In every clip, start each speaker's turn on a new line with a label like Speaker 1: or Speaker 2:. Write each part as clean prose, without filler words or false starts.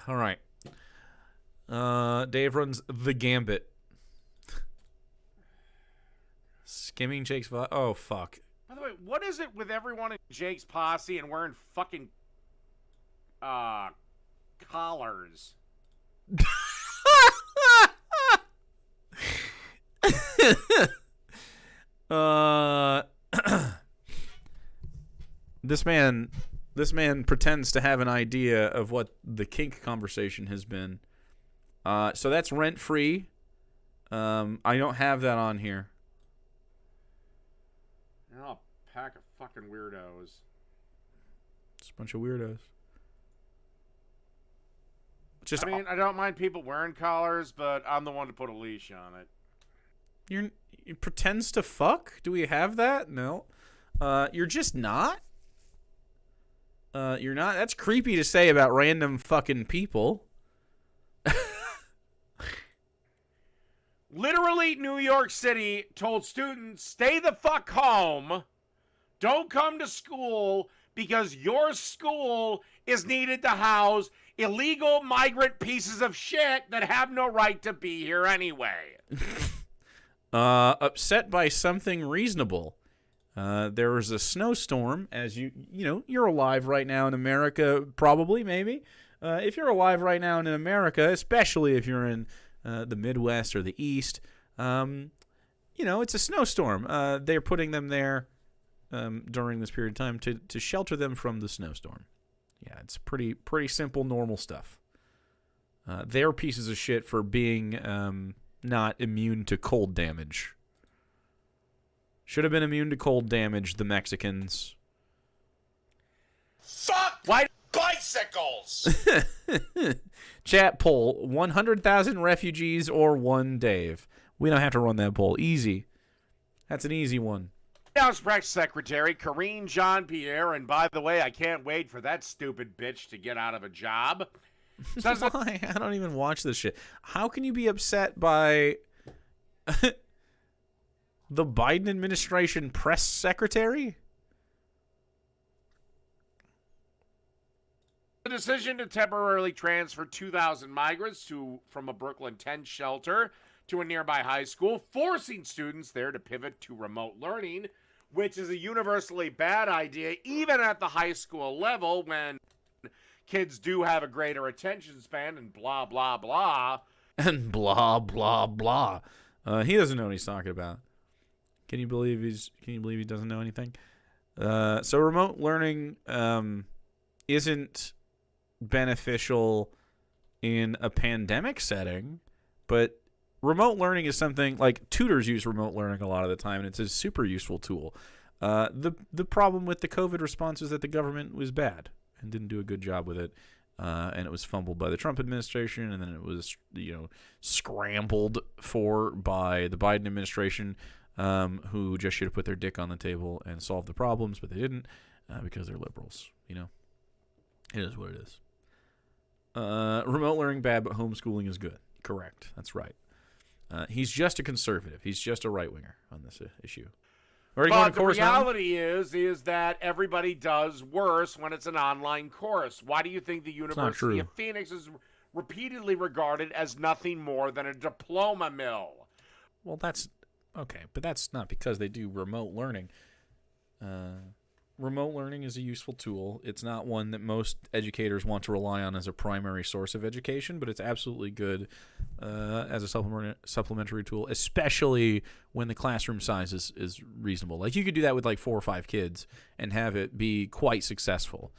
Speaker 1: All right. Dave runs the Gambit. Skimming Jake's oh, fuck.
Speaker 2: By the way, what is it with everyone in Jake's posse and wearing fucking collars?
Speaker 1: This man pretends to have an idea of what the kink conversation has been. So that's rent free. I don't have that on here.
Speaker 2: Oh, pack of fucking weirdos.
Speaker 1: It's a bunch of weirdos.
Speaker 2: I mean, I don't mind people wearing collars, but I'm the one to put a leash on it.
Speaker 1: You pretends to fuck? Do we have that? No. You're just not? You're not? That's creepy to say about random fucking people.
Speaker 2: Literally, New York City told students, stay the fuck home. Don't come to school because your school is needed to house illegal migrant pieces of shit that have no right to be here anyway.
Speaker 1: Upset by something reasonable. There was a snowstorm, as you're alive right now in America, probably, maybe. If you're alive right now in America, especially if you're in the Midwest or the East, it's a snowstorm. They're putting them there during this period of time to shelter them from the snowstorm. Yeah, it's pretty simple, normal stuff. They're pieces of shit for being not immune to cold damage. Should have been immune to cold damage, the Mexicans.
Speaker 2: Fuck white bicycles!
Speaker 1: Chat poll, 100,000 refugees or one Dave. We don't have to run that poll. Easy. That's an easy one.
Speaker 2: House Press Secretary Karine Jean-Pierre, and by the way, I can't wait for that stupid bitch to get out of a job.
Speaker 1: Says why? I don't even watch this shit. How can you be upset by the Biden administration press secretary?
Speaker 2: The decision to temporarily transfer 2,000 migrants from a Brooklyn tent shelter to a nearby high school, forcing students there to pivot to remote learning, which is a universally bad idea, even at the high school level when kids do have a greater attention span and blah, blah, blah.
Speaker 1: And blah, blah, blah. He doesn't know what he's talking about. Can you believe he doesn't know anything? So remote learning isn't beneficial in a pandemic setting, but remote learning is something like tutors use remote learning a lot of the time, and it's a super useful tool. The problem with the COVID response is that the government was bad and didn't do a good job with it, and it was fumbled by the Trump administration, and then it was scrambled for by the Biden administration, who just should have put their dick on the table and solved the problems, but they didn't because they're liberals. It is what it is. Remote learning bad, but homeschooling is good. Correct. That's right. He's just a conservative. He's just a right-winger on this issue.
Speaker 2: But the reality is that everybody does worse when it's an online course. Why do you think the University of Phoenix is repeatedly regarded as nothing more than a diploma mill?
Speaker 1: Well, that's okay, but that's not because they do remote learning. Remote learning is a useful tool. It's not one that most educators want to rely on as a primary source of education, but it's absolutely good as a supplementary tool, especially when the classroom size is reasonable. Like, you could do that with like 4 or 5 kids and have it be quite successful.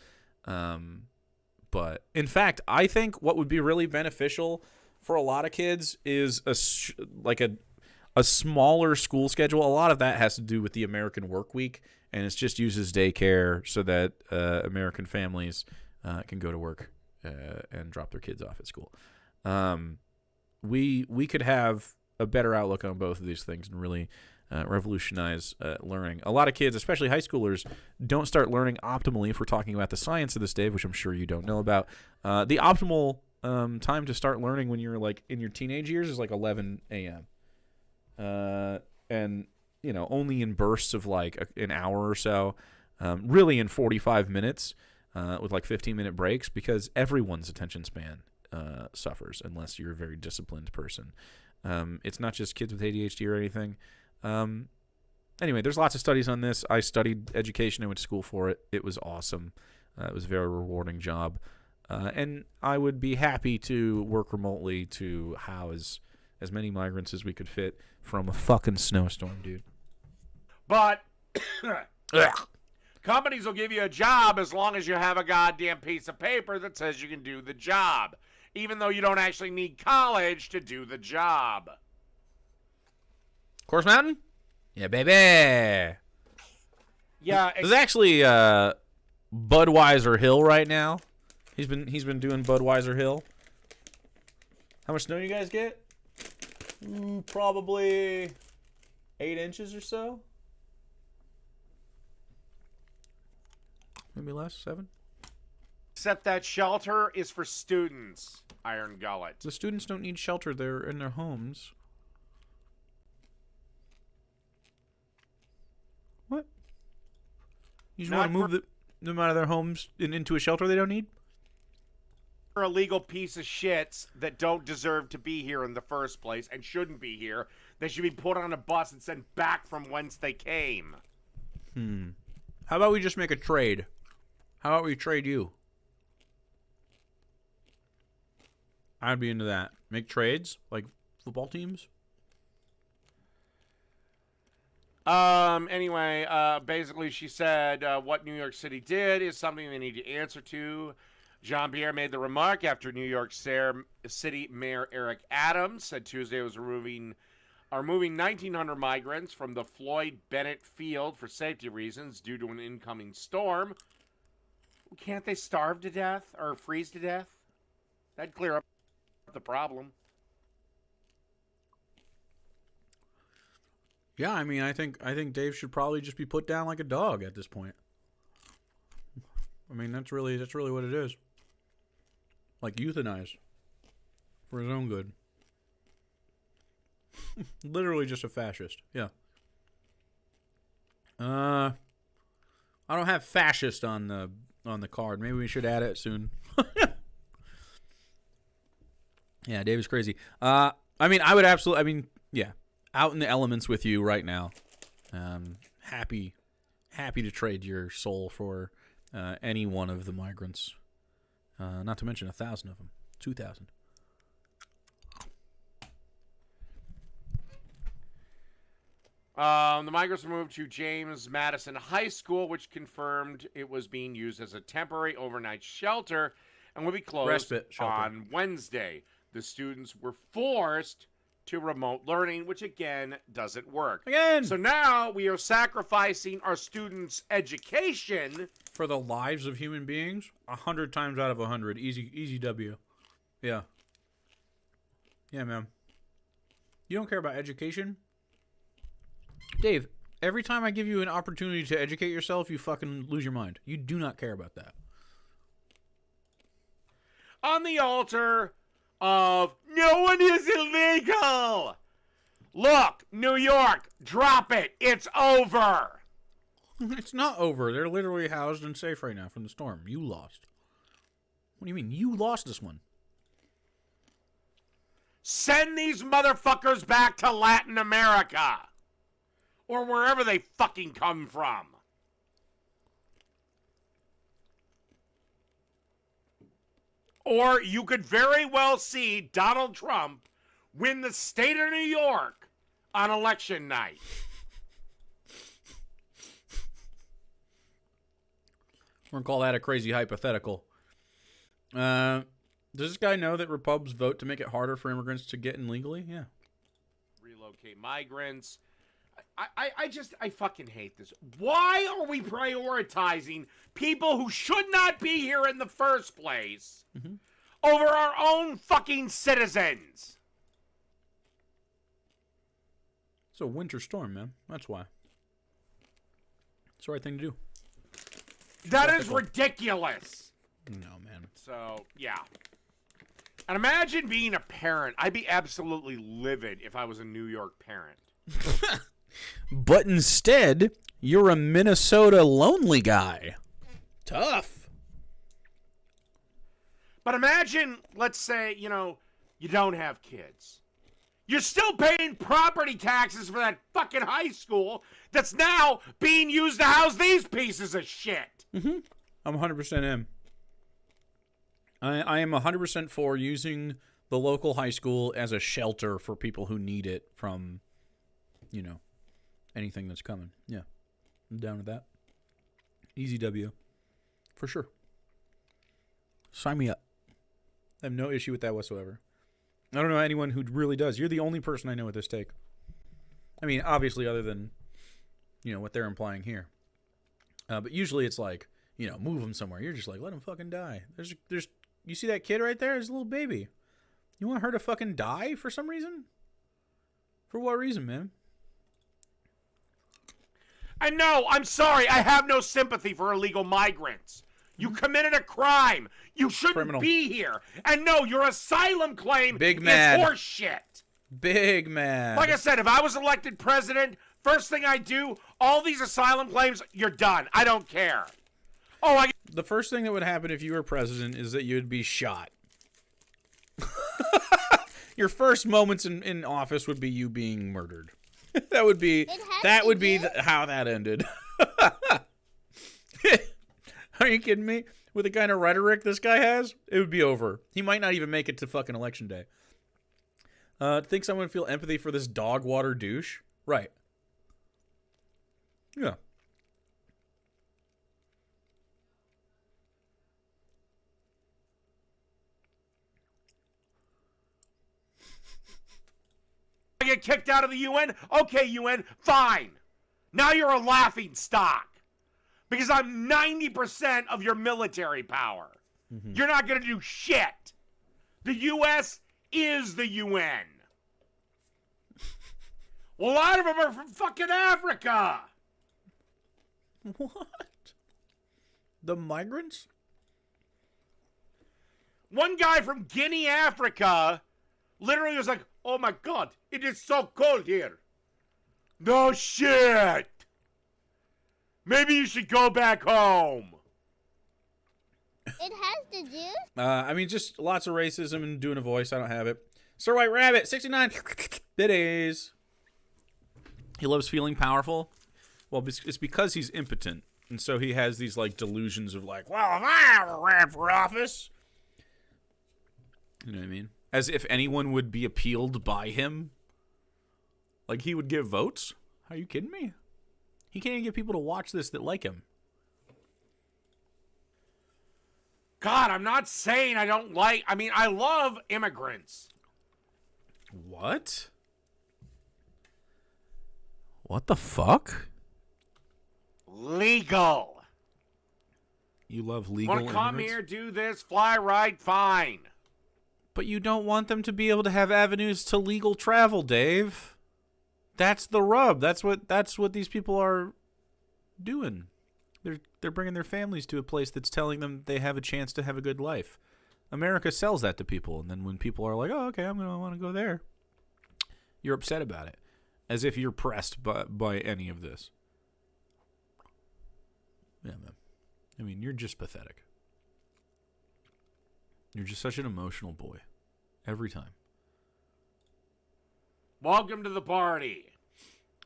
Speaker 1: But in fact, I think what would be really beneficial for a lot of kids is a smaller school schedule. A lot of that has to do with the American work week, and it just uses daycare so that American families can go to work and drop their kids off at school. We could have a better outlook on both of these things and really revolutionize learning. A lot of kids, especially high schoolers, don't start learning optimally, if we're talking about the science of this, Dave, which I'm sure you don't know about. The optimal time to start learning when you're like in your teenage years is like 11 a.m. And only in bursts of like an hour or so, really in 45 minutes. with like 15-minute breaks, because everyone's attention span suffers unless you're a very disciplined person. It's not just kids with ADHD or anything. Anyway, there's lots of studies on this. I studied education. I went to school for it. It was awesome. It was a very rewarding job. And I would be happy to work remotely to house as many migrants as we could fit from a fucking snowstorm, dude.
Speaker 2: But companies will give you a job as long as you have a goddamn piece of paper that says you can do the job, even though you don't actually need college to do the job.
Speaker 1: Course Mountain? Yeah, baby.
Speaker 2: Yeah,
Speaker 1: There's actually Budweiser Hill right now. He's been doing Budweiser Hill. How much snow you guys get? Probably 8 inches or so. Maybe less, 7.
Speaker 2: except that shelter is for students, Iron Gullet.
Speaker 1: The students don't need shelter. They're in their homes. What? You just want to move them out of their homes and into a shelter they don't need?
Speaker 2: For illegal piece of shits that don't deserve to be here in the first place and shouldn't be here. They should be put on a bus and sent back from whence they came.
Speaker 1: How about we just make a trade? How about we trade you? I'd be into that. Make trades like football teams.
Speaker 2: Anyway, basically she said what New York City did is something they need to answer to. Jean-Pierre made the remark after New York City Mayor Eric Adams said Tuesday was moving 1,900 migrants from the Floyd Bennett Field for safety reasons due to an incoming storm. Can't they starve to death or freeze to death? That'd clear up the problem.
Speaker 1: Yeah, I mean, I think Dave should probably just be put down like a dog at this point. I mean, that's really what it is. Like euthanized for his own good. Literally just a fascist. Yeah. I don't have fascist on the card. Maybe we should add it soon. Yeah, Dave is crazy. I mean, I would absolutely. I mean, yeah, out in the elements with you right now. Happy to trade your soul for any one of the migrants. Not to mention 1,000 of them. 2,000.
Speaker 2: The migrants were moved to James Madison High School, which confirmed it was being used as a temporary overnight shelter and will be closed on Wednesday. The students were forced to remote learning, which again doesn't work.
Speaker 1: Again!
Speaker 2: So now we are sacrificing our students' education
Speaker 1: for the lives of human beings. 100 times out of 100. Easy W. Yeah. Yeah, man. You don't care about education? Dave, every time I give you an opportunity to educate yourself, you fucking lose your mind. You do not care about that.
Speaker 2: On the altar of no one is illegal. Look, New York, drop it. It's over.
Speaker 1: It's not over. They're literally housed and safe right now from the storm. You lost. What do you mean? You lost this one.
Speaker 2: Send these motherfuckers back to Latin America. Or wherever they fucking come from. Or you could very well see Donald Trump win the state of New York on election night.
Speaker 1: We're going to call that a crazy hypothetical. Does this guy know that Repubs vote to make it harder for immigrants to get in legally? Yeah.
Speaker 2: Relocate migrants. I fucking hate this. Why are we prioritizing people who should not be here in the first place over our own fucking citizens?
Speaker 1: It's a winter storm, man. That's why. It's the right thing to do.
Speaker 2: That is ridiculous.
Speaker 1: No, man.
Speaker 2: So, yeah. And imagine being a parent. I'd be absolutely livid if I was a New York parent.
Speaker 1: But instead, you're a Minnesota lonely guy. Tough.
Speaker 2: But imagine, let's say, you don't have kids. You're still paying property taxes for that fucking high school that's now being used to house these pieces of shit.
Speaker 1: Mm-hmm. I'm 100% in. I am 100% for using the local high school as a shelter for people who need it from, anything that's coming. Yeah. I'm down with that. Easy W. For sure. Sign me up. I have no issue with that whatsoever. I don't know anyone who really does. You're the only person I know with this take. I mean, obviously, other than, what they're implying here. But usually it's like, move them somewhere. You're just like, let them fucking die. There's, you see that kid right there? There's a little baby. You want her to fucking die for some reason? For what reason, man?
Speaker 2: And no, I'm sorry. I have no sympathy for illegal migrants. You committed a crime. You shouldn't be here. And no, your asylum claim is horseshit.
Speaker 1: Big man.
Speaker 2: Like I said, if I was elected president, first thing I do, all these asylum claims, you're done. I don't care.
Speaker 1: The first thing that would happen if you were president is that you'd be shot. Your first moments in office would be you being murdered. That would be how that ended. Are you kidding me? With the kind of rhetoric this guy has, it would be over. He might not even make it to fucking election day. Think someone would feel empathy for this dog water douche? Right. Yeah.
Speaker 2: I get kicked out of the UN? Okay, UN, fine. Now you're a laughing stock. Because I'm 90% of your military power. Mm-hmm. You're not going to do shit. The U.S. is the UN. Well, a lot of them are from fucking Africa.
Speaker 1: What? The migrants?
Speaker 2: One guy from Guinea, Africa, literally was like, oh my God, it is so cold here. No shit. Maybe you should go back home.
Speaker 3: It has to do?
Speaker 1: I mean, just lots of racism and doing a voice. I don't have it. Sir White Rabbit, 69 biddies. He loves feeling powerful. Well, it's because he's impotent. And so he has these, delusions of, well, if I ever ran for office. You know what I mean? As if anyone would be appealed by him. Like, he would give votes? Are you kidding me? He can't even get people to watch this that like him.
Speaker 2: God, I'm not saying I don't I love immigrants.
Speaker 1: What? What the fuck?
Speaker 2: Legal.
Speaker 1: You love legal
Speaker 2: immigrants? Want to come
Speaker 1: immigrants?
Speaker 2: here, do this, fly right, fine.
Speaker 1: But you don't want them to be able to have avenues to legal travel, Dave. That's the rub. That's what these people are doing. They're bringing their families to a place that's telling them they have a chance to have a good life. America sells that to people, and then when people are like, "Oh, okay, I'm gonna want to go there," you're upset about it, as if you're pressed by any of this. Yeah, man. I mean, you're just pathetic. You're just such an emotional boy. Every time.
Speaker 2: Welcome to the party.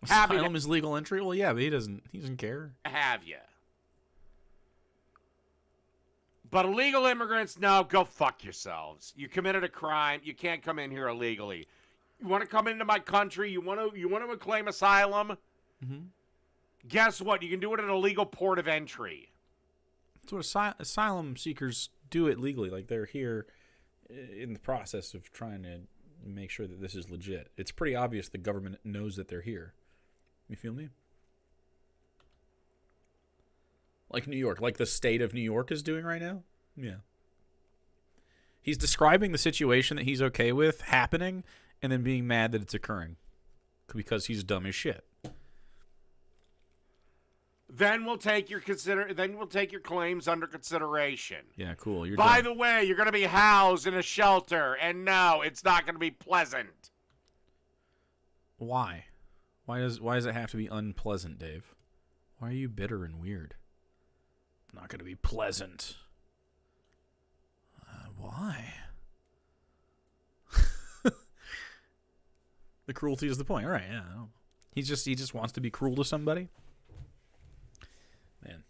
Speaker 1: Asylum is legal entry? Well, yeah, but he doesn't care.
Speaker 2: Have you? But illegal immigrants, no, go fuck yourselves. You committed a crime. You can't come in here illegally. You want to come into my country? You want to claim asylum?
Speaker 1: Mm-hmm.
Speaker 2: Guess what? You can do it at a legal port of entry.
Speaker 1: That's what asylum seekers do it legally. Like, they're here in the process of trying to make sure that this is legit. It's pretty obvious the government knows that they're here. You feel me? Like New York, like the state of New York is doing right now? Yeah. He's describing the situation that he's okay with happening and then being mad that it's occurring because he's dumb as shit.
Speaker 2: Then we'll take your claims under consideration.
Speaker 1: Yeah, cool.
Speaker 2: By the way, you're going to be housed in a shelter, and no, it's not going to be pleasant.
Speaker 1: Why? Why does it have to be unpleasant, Dave? Why are you bitter and weird? Not going to be pleasant. Why? Why? The cruelty is the point. All right, yeah. He just wants to be cruel to somebody. Man.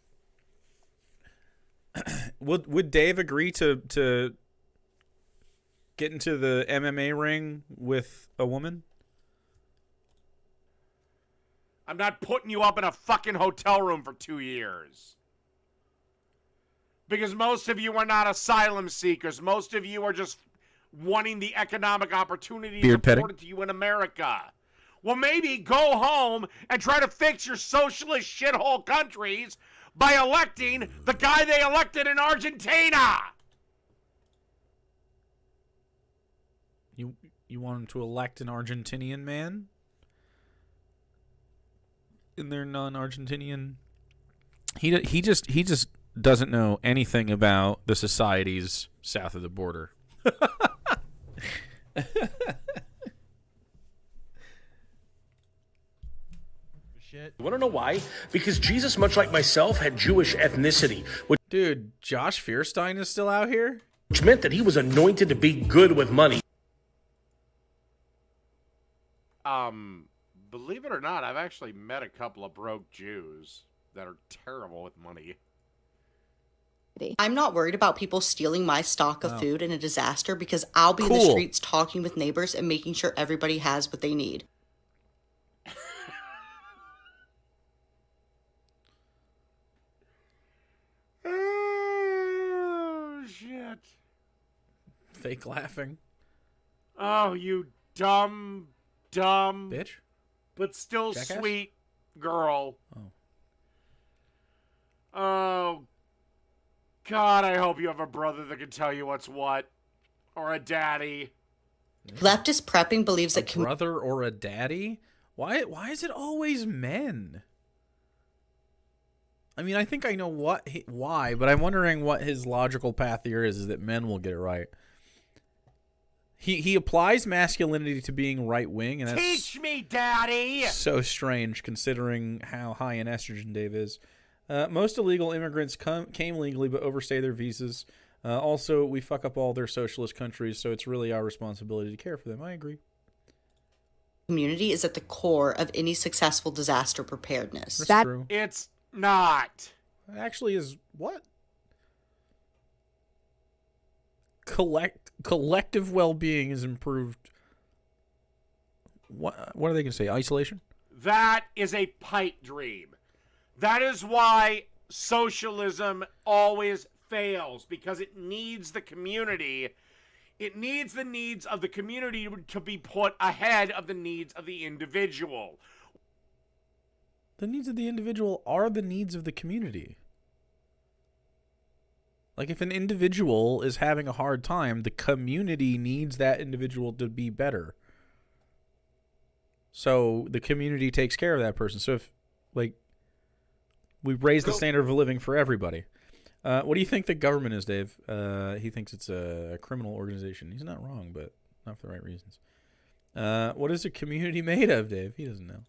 Speaker 1: Would Dave agree to get into the MMA ring with a woman?
Speaker 2: I'm not putting you up in a fucking hotel room for 2 years. Because most of you are not asylum seekers. Most of you are just wanting the economic opportunities afforded to you in America. Well, maybe go home and try to fix your socialist shithole countries by electing the guy they elected in Argentina.
Speaker 1: You want him to elect an Argentinian man? In their non-Argentinian, he just doesn't know anything about the societies south of the border.
Speaker 4: You want to know why? Because Jesus, much like myself, had Jewish ethnicity,
Speaker 1: Dude, Josh Fierstein is still out here?
Speaker 4: which meant that he was anointed to be good with money.
Speaker 2: Believe it or not, I've actually met a couple of broke Jews that are terrible with money.
Speaker 5: I'm not worried about people stealing my stock of food in a disaster because I'll be in the streets talking with neighbors and making sure everybody has what they need.
Speaker 2: Oh, shit.
Speaker 1: Fake laughing.
Speaker 2: Oh, you dumb
Speaker 1: Bitch?
Speaker 2: but still
Speaker 1: Jackass?
Speaker 2: sweet girl. Oh, God, I hope you have a brother that can tell you what's what. Or a daddy.
Speaker 5: Leftist prepping believes that
Speaker 1: Brother or a daddy? Why is it always men? I mean, I think I know why, but I'm wondering what his logical path here is that men will get it right. He applies masculinity to being right wing, and that's
Speaker 2: Teach me, daddy!
Speaker 1: so strange considering how high in estrogen Dave is. Most illegal immigrants came legally but overstay their visas. Also, we fuck up all their socialist countries, so it's really our responsibility to care for them. I agree.
Speaker 5: community is at the core of any successful disaster preparedness.
Speaker 1: That's true.
Speaker 2: It's not.
Speaker 1: It actually is what? Collective well-being is improved. What are they going to say? Isolation?
Speaker 2: That is a pipe dream. That is why socialism always fails, because it needs the community. It needs the needs of the community to be put ahead of the needs of the individual.
Speaker 1: The needs of the individual are the needs of the community. Like, if an individual is having a hard time, the community needs that individual to be better. So the community takes care of that person. So if, like, we raise the standard of living for everybody. What do you think the government is, Dave? He thinks it's a criminal organization. He's not wrong, but not for the right reasons. What is a community made of, Dave? He doesn't know.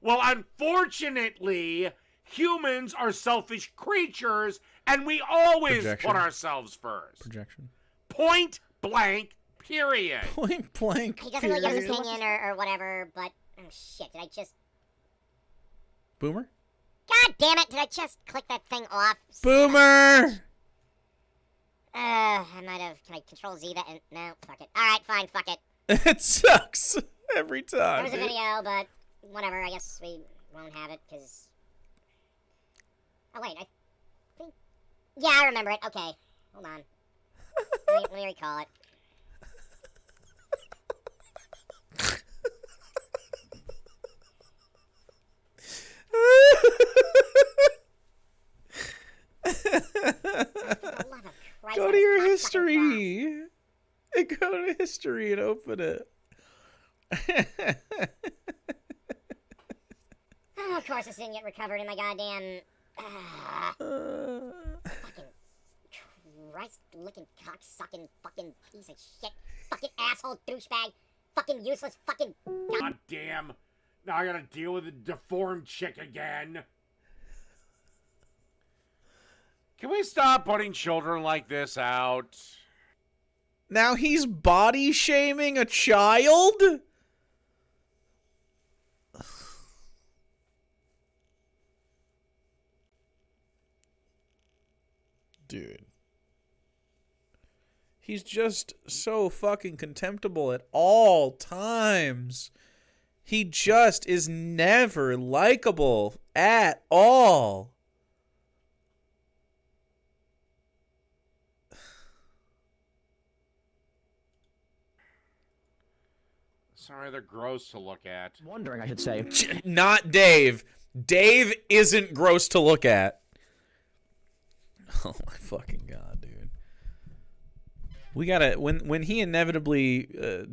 Speaker 2: Well, unfortunately, humans are selfish creatures, and we always
Speaker 1: Projection.
Speaker 2: put ourselves first.
Speaker 1: Projection.
Speaker 2: Point blank, period.
Speaker 1: Point blank.
Speaker 3: He doesn't really get his
Speaker 1: period.
Speaker 3: opinion or whatever, but... Oh, shit, did I just...
Speaker 1: Boomer?
Speaker 3: God damn it, did I just click that thing off?
Speaker 1: Boomer!
Speaker 3: I might have... Can I control Z that? No, fuck it. Alright, fine, fuck it.
Speaker 1: It sucks every
Speaker 3: There
Speaker 1: time.
Speaker 3: was a video, but whatever, I guess we won't have it, because... Oh, wait, I think... Yeah, I remember it. Okay, hold on. Let me recall it.
Speaker 1: Go to your history. Go to history and open it.
Speaker 3: Oh, of course this didn't get recovered in my goddamn... fucking Christ-looking, cock-sucking fucking piece of shit. Fucking asshole douchebag. Fucking useless fucking...
Speaker 2: God damn. Now I gotta deal with a deformed chick again. Can we stop putting children like this out?
Speaker 1: Now he's body shaming a child? Dude. He's just so fucking contemptible at all times. He just is never likable at all.
Speaker 2: Sorry, they're gross to look at.
Speaker 6: Wondering, I should say.
Speaker 1: Not Dave. Dave isn't gross to look at. Oh my fucking god, dude. We gotta when he inevitably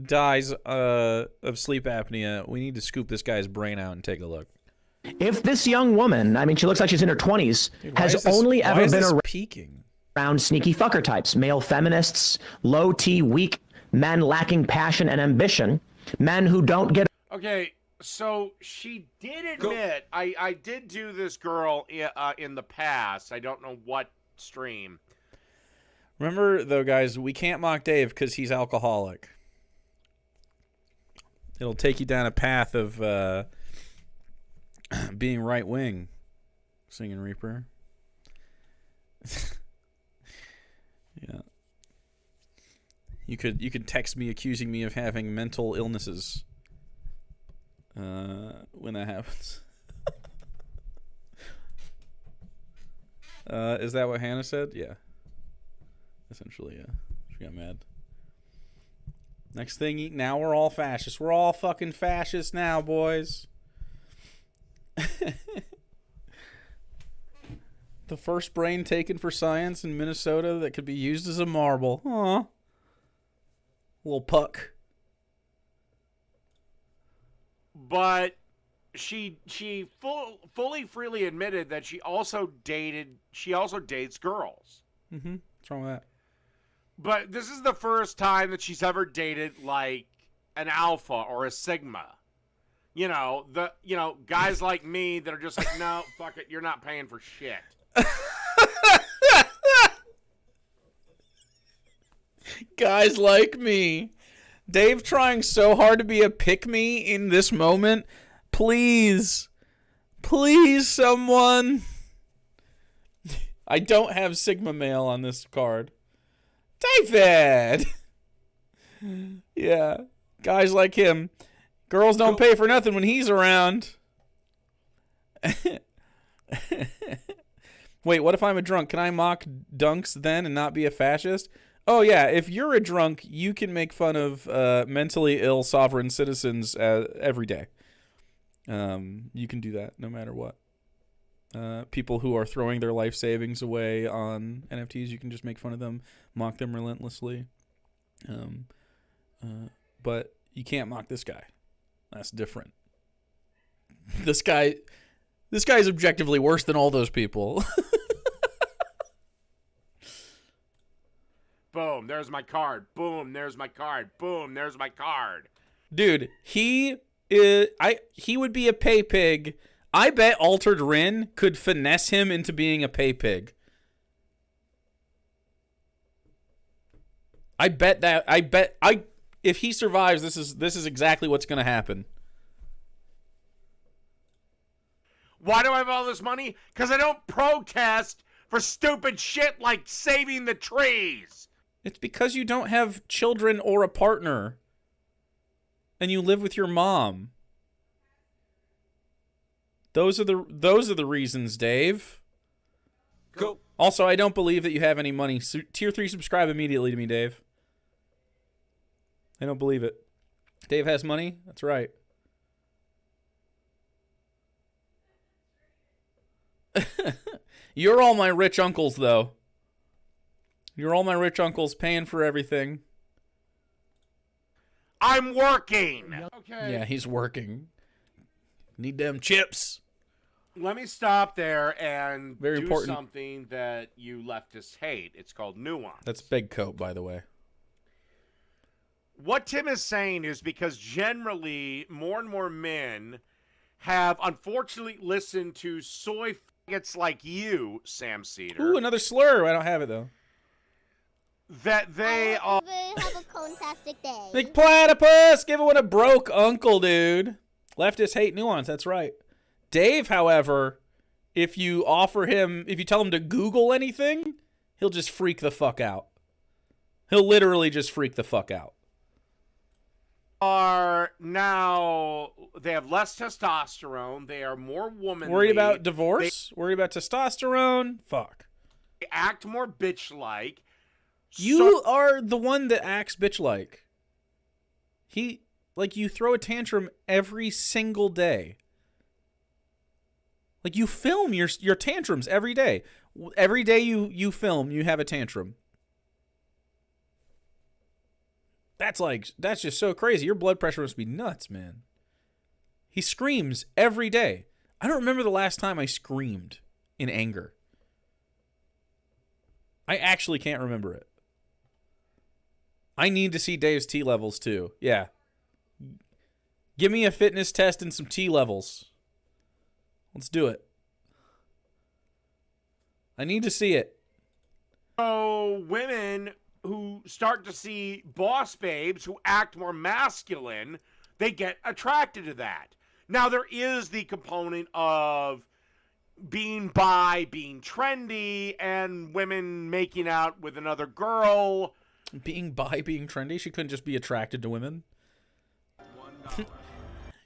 Speaker 1: dies of sleep apnea, we need to scoop this guy's brain out and take a look.
Speaker 6: If this young woman, I mean, she looks like she's in her 20s,
Speaker 1: Dude,
Speaker 6: has only ever been
Speaker 1: peaking
Speaker 6: around sneaky fucker types, male feminists, low T, weak men lacking passion and ambition, men who don't get.
Speaker 2: Okay, so she did admit I did do this girl in the past. I don't know what stream.
Speaker 1: Remember, though, guys, we can't mock Dave because he's alcoholic. It'll take you down a path of being right-wing, Singing Reaper. Yeah. You could text me accusing me of having mental illnesses when that happens. Is that what Hannah said? Yeah. Essentially, yeah. She got mad. Next thing, now we're all fascists. We're all fucking fascists now, boys. The first brain taken for science in Minnesota that could be used as a marble. Aw. Little puck.
Speaker 2: But she fully freely admitted that she also dates girls.
Speaker 1: Mm-hmm. What's wrong with that?
Speaker 2: But this is the first time that she's ever dated like an alpha or a sigma. You know, guys like me that are just like, no, fuck it, you're not paying for shit.
Speaker 1: Guys like me. Dave trying so hard to be a pick-me in this moment. Please. Please, someone. I don't have Sigma male on this card. David! Yeah. Guys like him. Girls don't pay for nothing when he's around. Wait, what if I'm a drunk? Can I mock dunks then and not be a fascist? Oh, yeah. If you're a drunk, you can make fun of mentally ill sovereign citizens every day. You can do that no matter what. People who are throwing their life savings away on NFTs, you can just make fun of them, mock them relentlessly. But you can't mock this guy. That's different. This guy is objectively worse than all those people.
Speaker 2: Boom, there's my card. Boom, there's my card. Boom, there's my card.
Speaker 1: Dude, he would be a pay pig. I bet Altered Rin could finesse him into being a pay pig. If he survives, this is exactly what's going to happen.
Speaker 2: Why do I have all this money? Because I don't protest for stupid shit like saving the trees.
Speaker 1: It's because you don't have children or a partner. And you live with your mom. Those are the reasons, Dave.
Speaker 2: Go.
Speaker 1: Also, I don't believe that you have any money. Tier 3 subscribe immediately to me, Dave. I don't believe it. Dave has money? That's right. You're all my rich uncles, though. You're all my rich uncles paying for everything.
Speaker 2: I'm working. Okay.
Speaker 1: Yeah, he's working. Need them chips.
Speaker 2: Let me stop there and
Speaker 1: Very
Speaker 2: do
Speaker 1: important.
Speaker 2: something that you leftists hate. It's called nuance.
Speaker 1: That's Big Coat, by the way.
Speaker 2: What Tim is saying is because generally more and more men have unfortunately listened to soy faggots like you, Sam Cedar.
Speaker 1: Ooh, another slur. I don't have it, though.
Speaker 2: that they are.
Speaker 3: Have a fantastic day.
Speaker 1: McPlatypus, give it what a broke uncle, dude. Leftists hate nuance, that's right. Dave, however, if you tell him to Google anything, he'll just freak the fuck out. He'll literally just freak the fuck out.
Speaker 2: They have less testosterone. They are more womanly.
Speaker 1: Worried about divorce? Worried about testosterone? Fuck.
Speaker 2: They act more bitch-like.
Speaker 1: You are the one that acts bitch-like. You throw a tantrum every single day. Like, you film your tantrums every day. Every day you film, you have a tantrum. That's just so crazy. Your blood pressure must be nuts, man. He screams every day. I don't remember the last time I screamed in anger. I actually can't remember it. I need to see Dave's T levels too. Yeah. Give me a fitness test and some T levels. Let's do it. I need to see it.
Speaker 2: So women who start to see boss babes who act more masculine, they get attracted to that. Now, there is the component of being bi, being trendy, and women making out with another girl.
Speaker 1: Being bi, being trendy? She couldn't just be attracted to women?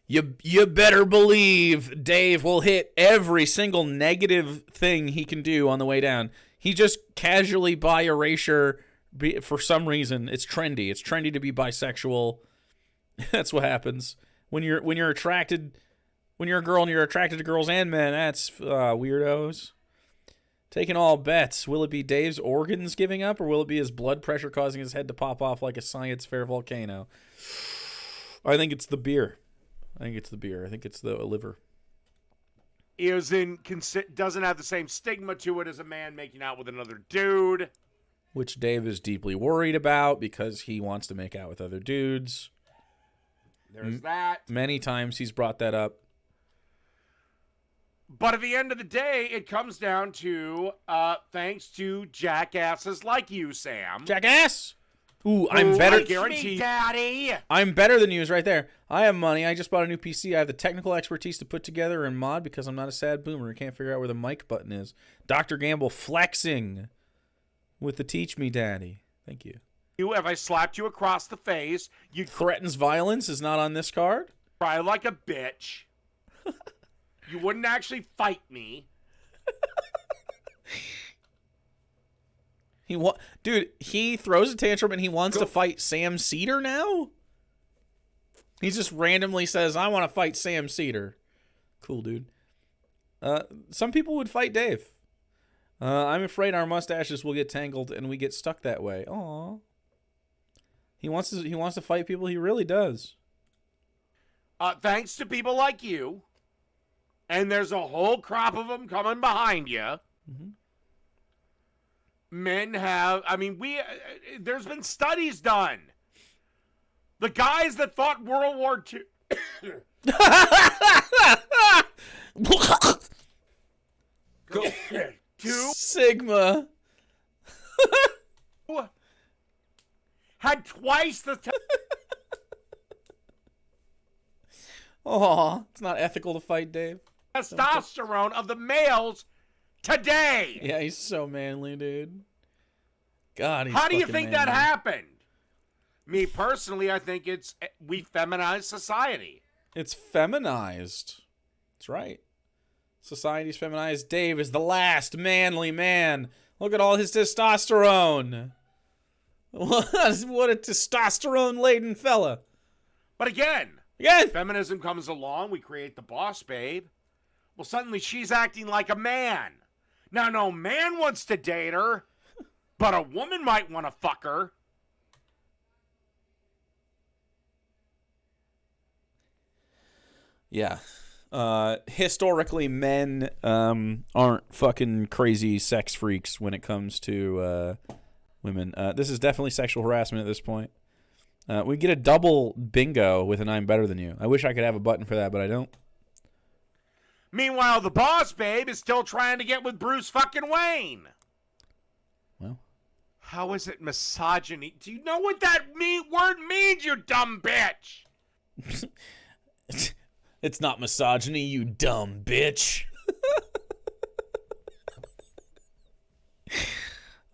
Speaker 1: You better believe Dave will hit every single negative thing he can do on the way down. He just casually bi erasure for some reason. It's trendy. It's trendy to be bisexual. That's what happens. When you're a girl and you're attracted to girls and men, that's weirdos. Taking all bets. Will it be Dave's organs giving up, or will it be his blood pressure causing his head to pop off like a science fair volcano? I think it's the beer. I think it's the liver.
Speaker 2: Doesn't have the same stigma to it as a man making out with another dude.
Speaker 1: Which Dave is deeply worried about because he wants to make out with other dudes.
Speaker 2: There's that.
Speaker 1: Many times he's brought that up.
Speaker 2: But at the end of the day, it comes down to thanks to jackasses like you, Sam.
Speaker 1: Jackass! Ooh, I'm better.
Speaker 2: I guarantee, Daddy.
Speaker 1: I'm better than you is right there. I have money. I just bought a new PC. I have the technical expertise to put together and mod because I'm not a sad boomer who can't figure out where the mic button is. Dr. Gamble flexing with the Teach Me Daddy. Thank you.
Speaker 2: If I slapped you across the face, you'd
Speaker 1: threatens violence is not on this card.
Speaker 2: Cry like a bitch. You wouldn't actually fight me.
Speaker 1: Dude, he throws a tantrum and he wants to fight Sam Cedar now? He just randomly says, I want to fight Sam Cedar. Cool, dude. Some people would fight Dave. I'm afraid our mustaches will get tangled and we get stuck that way. Aww. He wants to fight people. He really does.
Speaker 2: Thanks to people like you. And there's a whole crop of them coming behind you. Mm-hmm. Men have, there's been studies done. The guys that fought World War II.
Speaker 1: Sigma.
Speaker 2: Had twice the
Speaker 1: Aw, it's not ethical to fight Dave.
Speaker 2: Testosterone of the males today.
Speaker 1: Yeah, he's so manly, dude. God, he's
Speaker 2: How do you think
Speaker 1: manly.
Speaker 2: that happened? Me personally, I think we feminized society.
Speaker 1: It's feminized. That's right. Society's feminized. Dave is the last manly man. Look at all his testosterone. What a testosterone-laden fella.
Speaker 2: But again, feminism comes along. We create the boss babe. Well, suddenly she's acting like a man. Now, no man wants to date her, but a woman might want to fuck her.
Speaker 1: Yeah. Historically, men aren't fucking crazy sex freaks when it comes to women. This is definitely sexual harassment at this point. We get a double bingo with an I'm better than you. I wish I could have a button for that, but I don't.
Speaker 2: Meanwhile, the boss babe is still trying to get with Bruce fucking Wayne.
Speaker 1: Well.
Speaker 2: How is it misogyny? Do you know what that word means, you dumb bitch?
Speaker 1: It's not misogyny, you dumb bitch.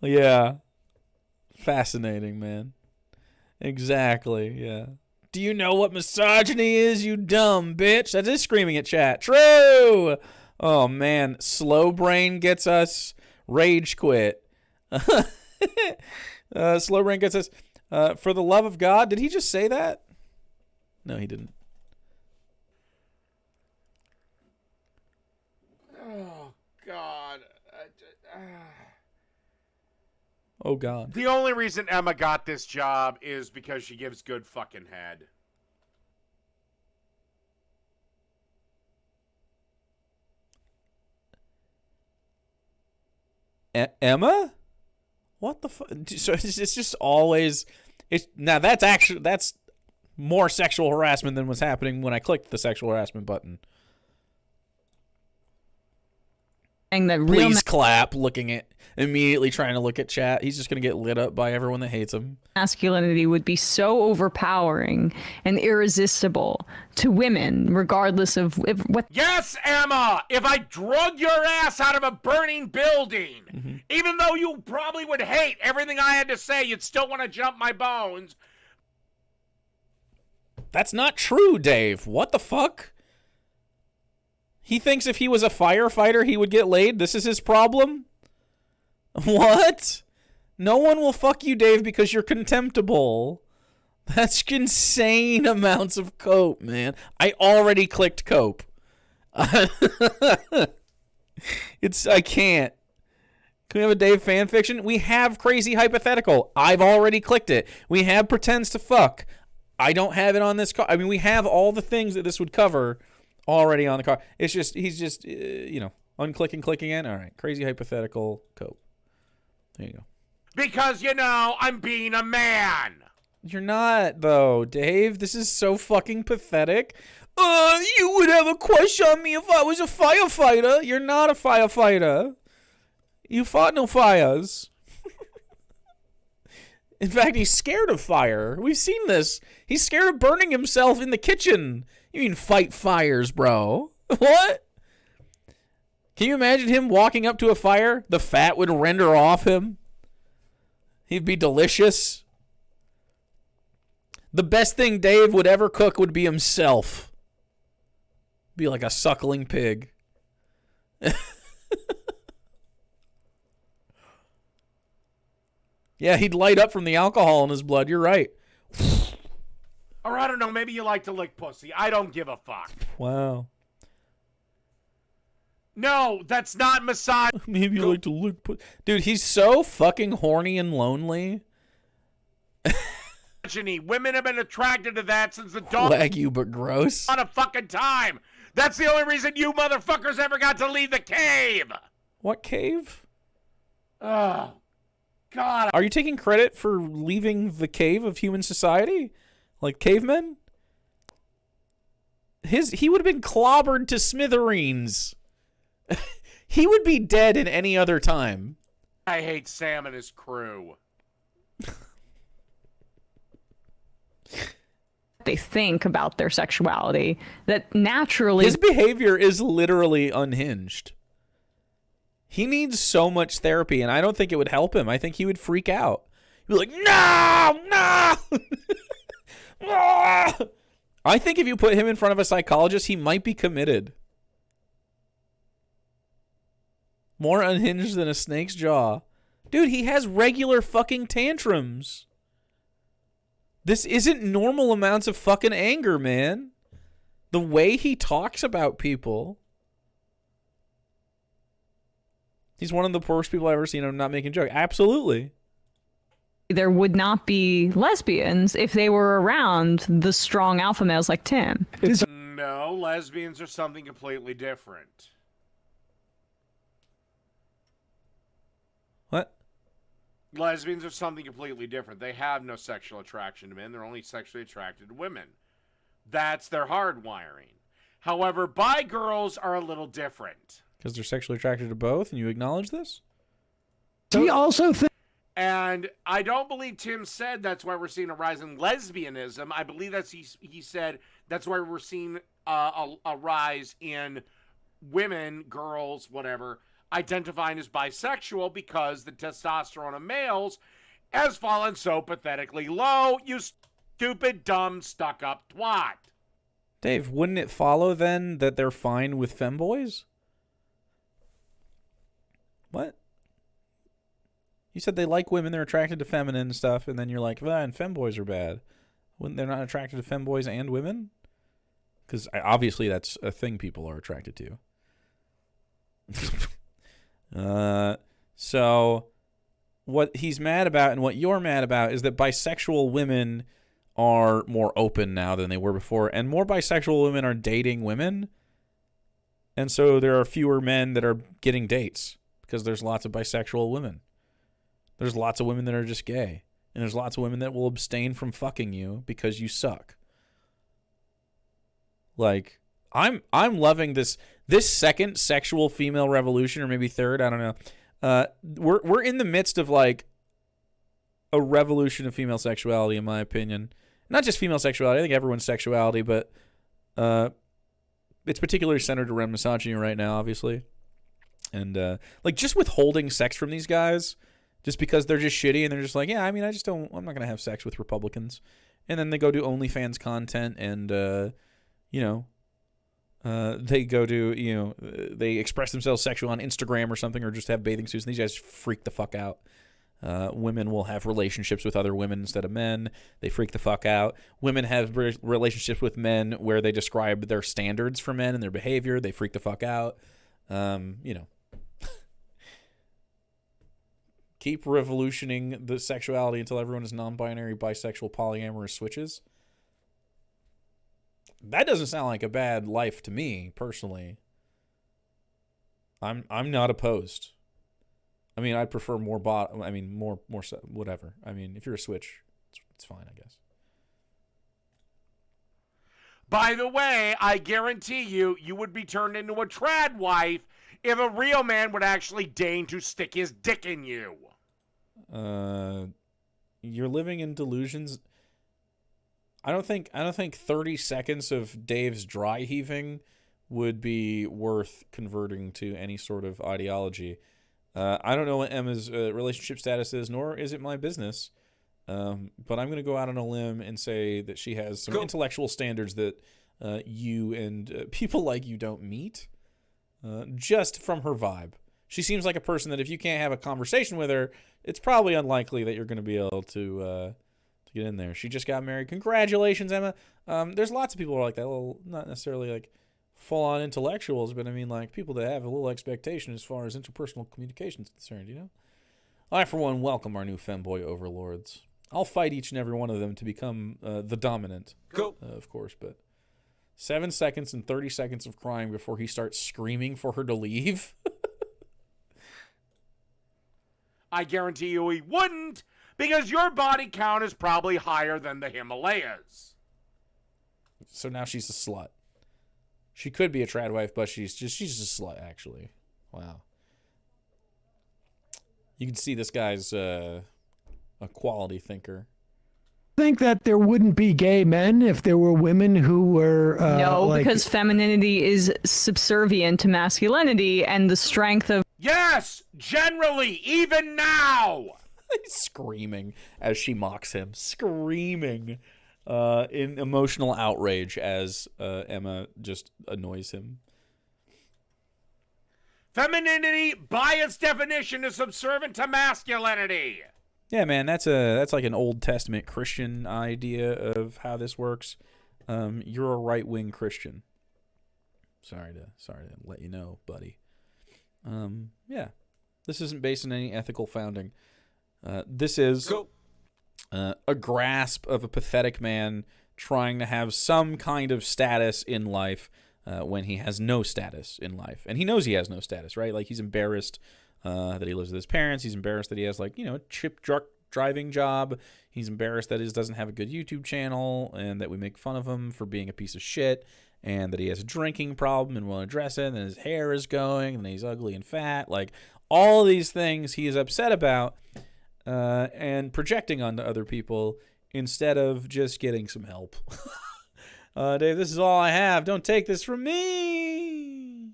Speaker 1: Yeah. Fascinating, man. Exactly, yeah. Do you know what misogyny is, you dumb bitch? That is screaming at chat. True! Oh, man. Slow brain gets us. Rage quit. Slow brain gets us. For the love of God. Did he just say that? No, he didn't.
Speaker 2: Oh, God.
Speaker 1: Oh, God.
Speaker 2: The only reason Emma got this job is because she gives good fucking head.
Speaker 1: Emma? What the fuck? So it's just always... Now, that's more sexual harassment than was happening when I clicked the sexual harassment button.
Speaker 7: That
Speaker 1: Please clap, immediately trying to look at chat. He's just going to get lit up by everyone that hates him.
Speaker 7: masculinity would be so overpowering and irresistible to women, regardless of what.
Speaker 2: Yes, Emma! If I drug your ass out of a burning building, even though you probably would hate everything I had to say, you'd still want to jump my bones.
Speaker 1: That's not true, Dave. What the fuck? He thinks if he was a firefighter, he would get laid? This is his problem? What? No one will fuck you, Dave, because you're contemptible. That's insane amounts of cope, man. I already clicked cope. I can't. Can we have a Dave fan fiction? We have crazy hypothetical. I've already clicked it. We have pretends to fuck. I don't have it on this card. I mean, we have all the things that this would cover already on the card. It's just, he's just, unclicking, clicking in. All right, crazy hypothetical cope. There you go.
Speaker 2: Because, I'm being a man.
Speaker 1: You're not, though, Dave. This is so fucking pathetic. You would have a crush on me if I was a firefighter. You're not a firefighter. You fought no fires. In fact, he's scared of fire. We've seen this. He's scared of burning himself in the kitchen. You mean fight fires, bro? What? Can you imagine him walking up to a fire? The fat would render off him. He'd be delicious. The best thing Dave would ever cook would be himself. Be like a suckling pig. Yeah, he'd light up from the alcohol in his blood. You're right.
Speaker 2: Or I don't know, maybe you like to lick pussy. I don't give a fuck.
Speaker 1: Wow.
Speaker 2: No, that's not misogyny.
Speaker 1: Maybe you like to lick pussy. Dude, he's so fucking horny and lonely.
Speaker 2: Women have been attracted to that since the dawn.
Speaker 1: Lag you, but gross.
Speaker 2: On a fucking time. That's the only reason you motherfuckers ever got to leave the cave.
Speaker 1: What cave?
Speaker 2: Oh, God.
Speaker 1: Are you taking credit for leaving the cave of human society? Like cavemen? He would have been clobbered to smithereens. He would be dead in any other time.
Speaker 2: I hate Sam and his crew.
Speaker 7: They think about their sexuality, that naturally
Speaker 1: his behavior is literally unhinged. He needs so much therapy, and I don't think it would help him. I think he would freak out. He'd be like, no! I think if you put him in front of a psychologist, he might be committed. More unhinged than a snake's jaw. Dude, he has regular fucking tantrums. This isn't normal amounts of fucking anger, man. The way he talks about people. He's one of the worst people I've ever seen. I'm not making a joke. Absolutely.
Speaker 7: there would not be lesbians if they were around the strong alpha males like Tim.
Speaker 2: No, lesbians are something completely different.
Speaker 1: What?
Speaker 2: Lesbians are something completely different. They have no sexual attraction to men. They're only sexually attracted to women. That's their hardwiring. However, bi girls are a little different.
Speaker 1: Because they're sexually attracted to both, and you acknowledge this?
Speaker 6: He also thinks
Speaker 2: And I don't believe Tim said that's why we're seeing a rise in lesbianism. I believe that's he said that's why we're seeing a rise in women, girls, whatever, identifying as bisexual because the testosterone of males has fallen so pathetically low. You stupid, dumb, stuck-up twat.
Speaker 1: Dave, wouldn't it follow then that they're fine with femboys? What? You said they like women, they're attracted to feminine stuff, and then you're like, well, and femboys are bad. Wouldn't they're not attracted to femboys and women? Because obviously that's a thing people are attracted to. So what he's mad about and what you're mad about is that bisexual women are more open now than they were before, and more bisexual women are dating women, and so there are fewer men that are getting dates because there's lots of bisexual women. There's lots of women that are just gay, and there's lots of women that will abstain from fucking you because you suck. Like, I'm loving this second sexual female revolution, or maybe third, I don't know. We're in the midst of like a revolution of female sexuality, in my opinion. Not just female sexuality, I think everyone's sexuality, but it's particularly centered around misogyny right now, obviously. And like just withholding sex from these guys just because they're just shitty and they're just like, yeah, I mean, I'm not going to have sex with Republicans. And then they go do OnlyFans content and, they go to, they express themselves sexual on Instagram or something, or just have bathing suits. And these guys freak the fuck out. Women will have relationships with other women instead of men. They freak the fuck out. Women have relationships with men where they describe their standards for men and their behavior. They freak the fuck out. Keep revolutioning the sexuality until everyone is non-binary, bisexual, polyamorous switches. That doesn't sound like a bad life to me, personally. I'm not opposed. I mean, I'd prefer more whatever. I mean, if you're a switch, it's fine, I guess.
Speaker 2: By the way, I guarantee you would be turned into a trad wife if a real man would actually deign to stick his dick in you.
Speaker 1: You're living in delusions. I don't think 30 seconds of Dave's dry heaving would be worth converting to any sort of ideology. I don't know what Emma's relationship status is, nor is it my business. But I'm going to go out on a limb and say that she has some intellectual standards that you and people like you don't meet, just from her vibe. She seems like a person that if you can't have a conversation with her, it's probably unlikely that you're going to be able to get in there. She just got married. Congratulations, Emma. There's lots of people who are like that. Well, not necessarily like full-on intellectuals, but I mean like people that have a little expectation as far as interpersonal communication is concerned, you know? I, for one, welcome our new femboy overlords. I'll fight each and every one of them to become the dominant, of course, but 7 seconds and 30 seconds of crying before he starts screaming for her to leave.
Speaker 2: I guarantee you he wouldn't, because your body count is probably higher than the Himalayas.
Speaker 1: So now she's a slut. She could be a trad wife, but she's just a slut, actually. Wow. You can see this guy's a quality thinker.
Speaker 8: Think that there wouldn't be gay men if there were women who were
Speaker 7: because femininity is subservient to masculinity, and the strength of
Speaker 2: Yes, generally, even now.
Speaker 1: He's screaming as she mocks him, screaming in emotional outrage as Emma just annoys him.
Speaker 2: Femininity, by its definition, is subservient to masculinity.
Speaker 1: Yeah, man, that's like an Old Testament Christian idea of how this works. You're a right-wing Christian. Sorry to let you know, buddy. Yeah, this isn't based on any ethical founding. This is a grasp of a pathetic man trying to have some kind of status in life when he has no status in life. And he knows he has no status, right? Like, he's embarrassed that he lives with his parents. He's embarrassed that he has, like, a chip truck driving job. He's embarrassed that he doesn't have a good YouTube channel and that we make fun of him for being a piece of shit, and that he has a drinking problem and won't address it, and his hair is going, and he's ugly and fat. Like, all these things he is upset about. and projecting onto other people instead of just getting some help. Dave, this is all I have. Don't take this from me.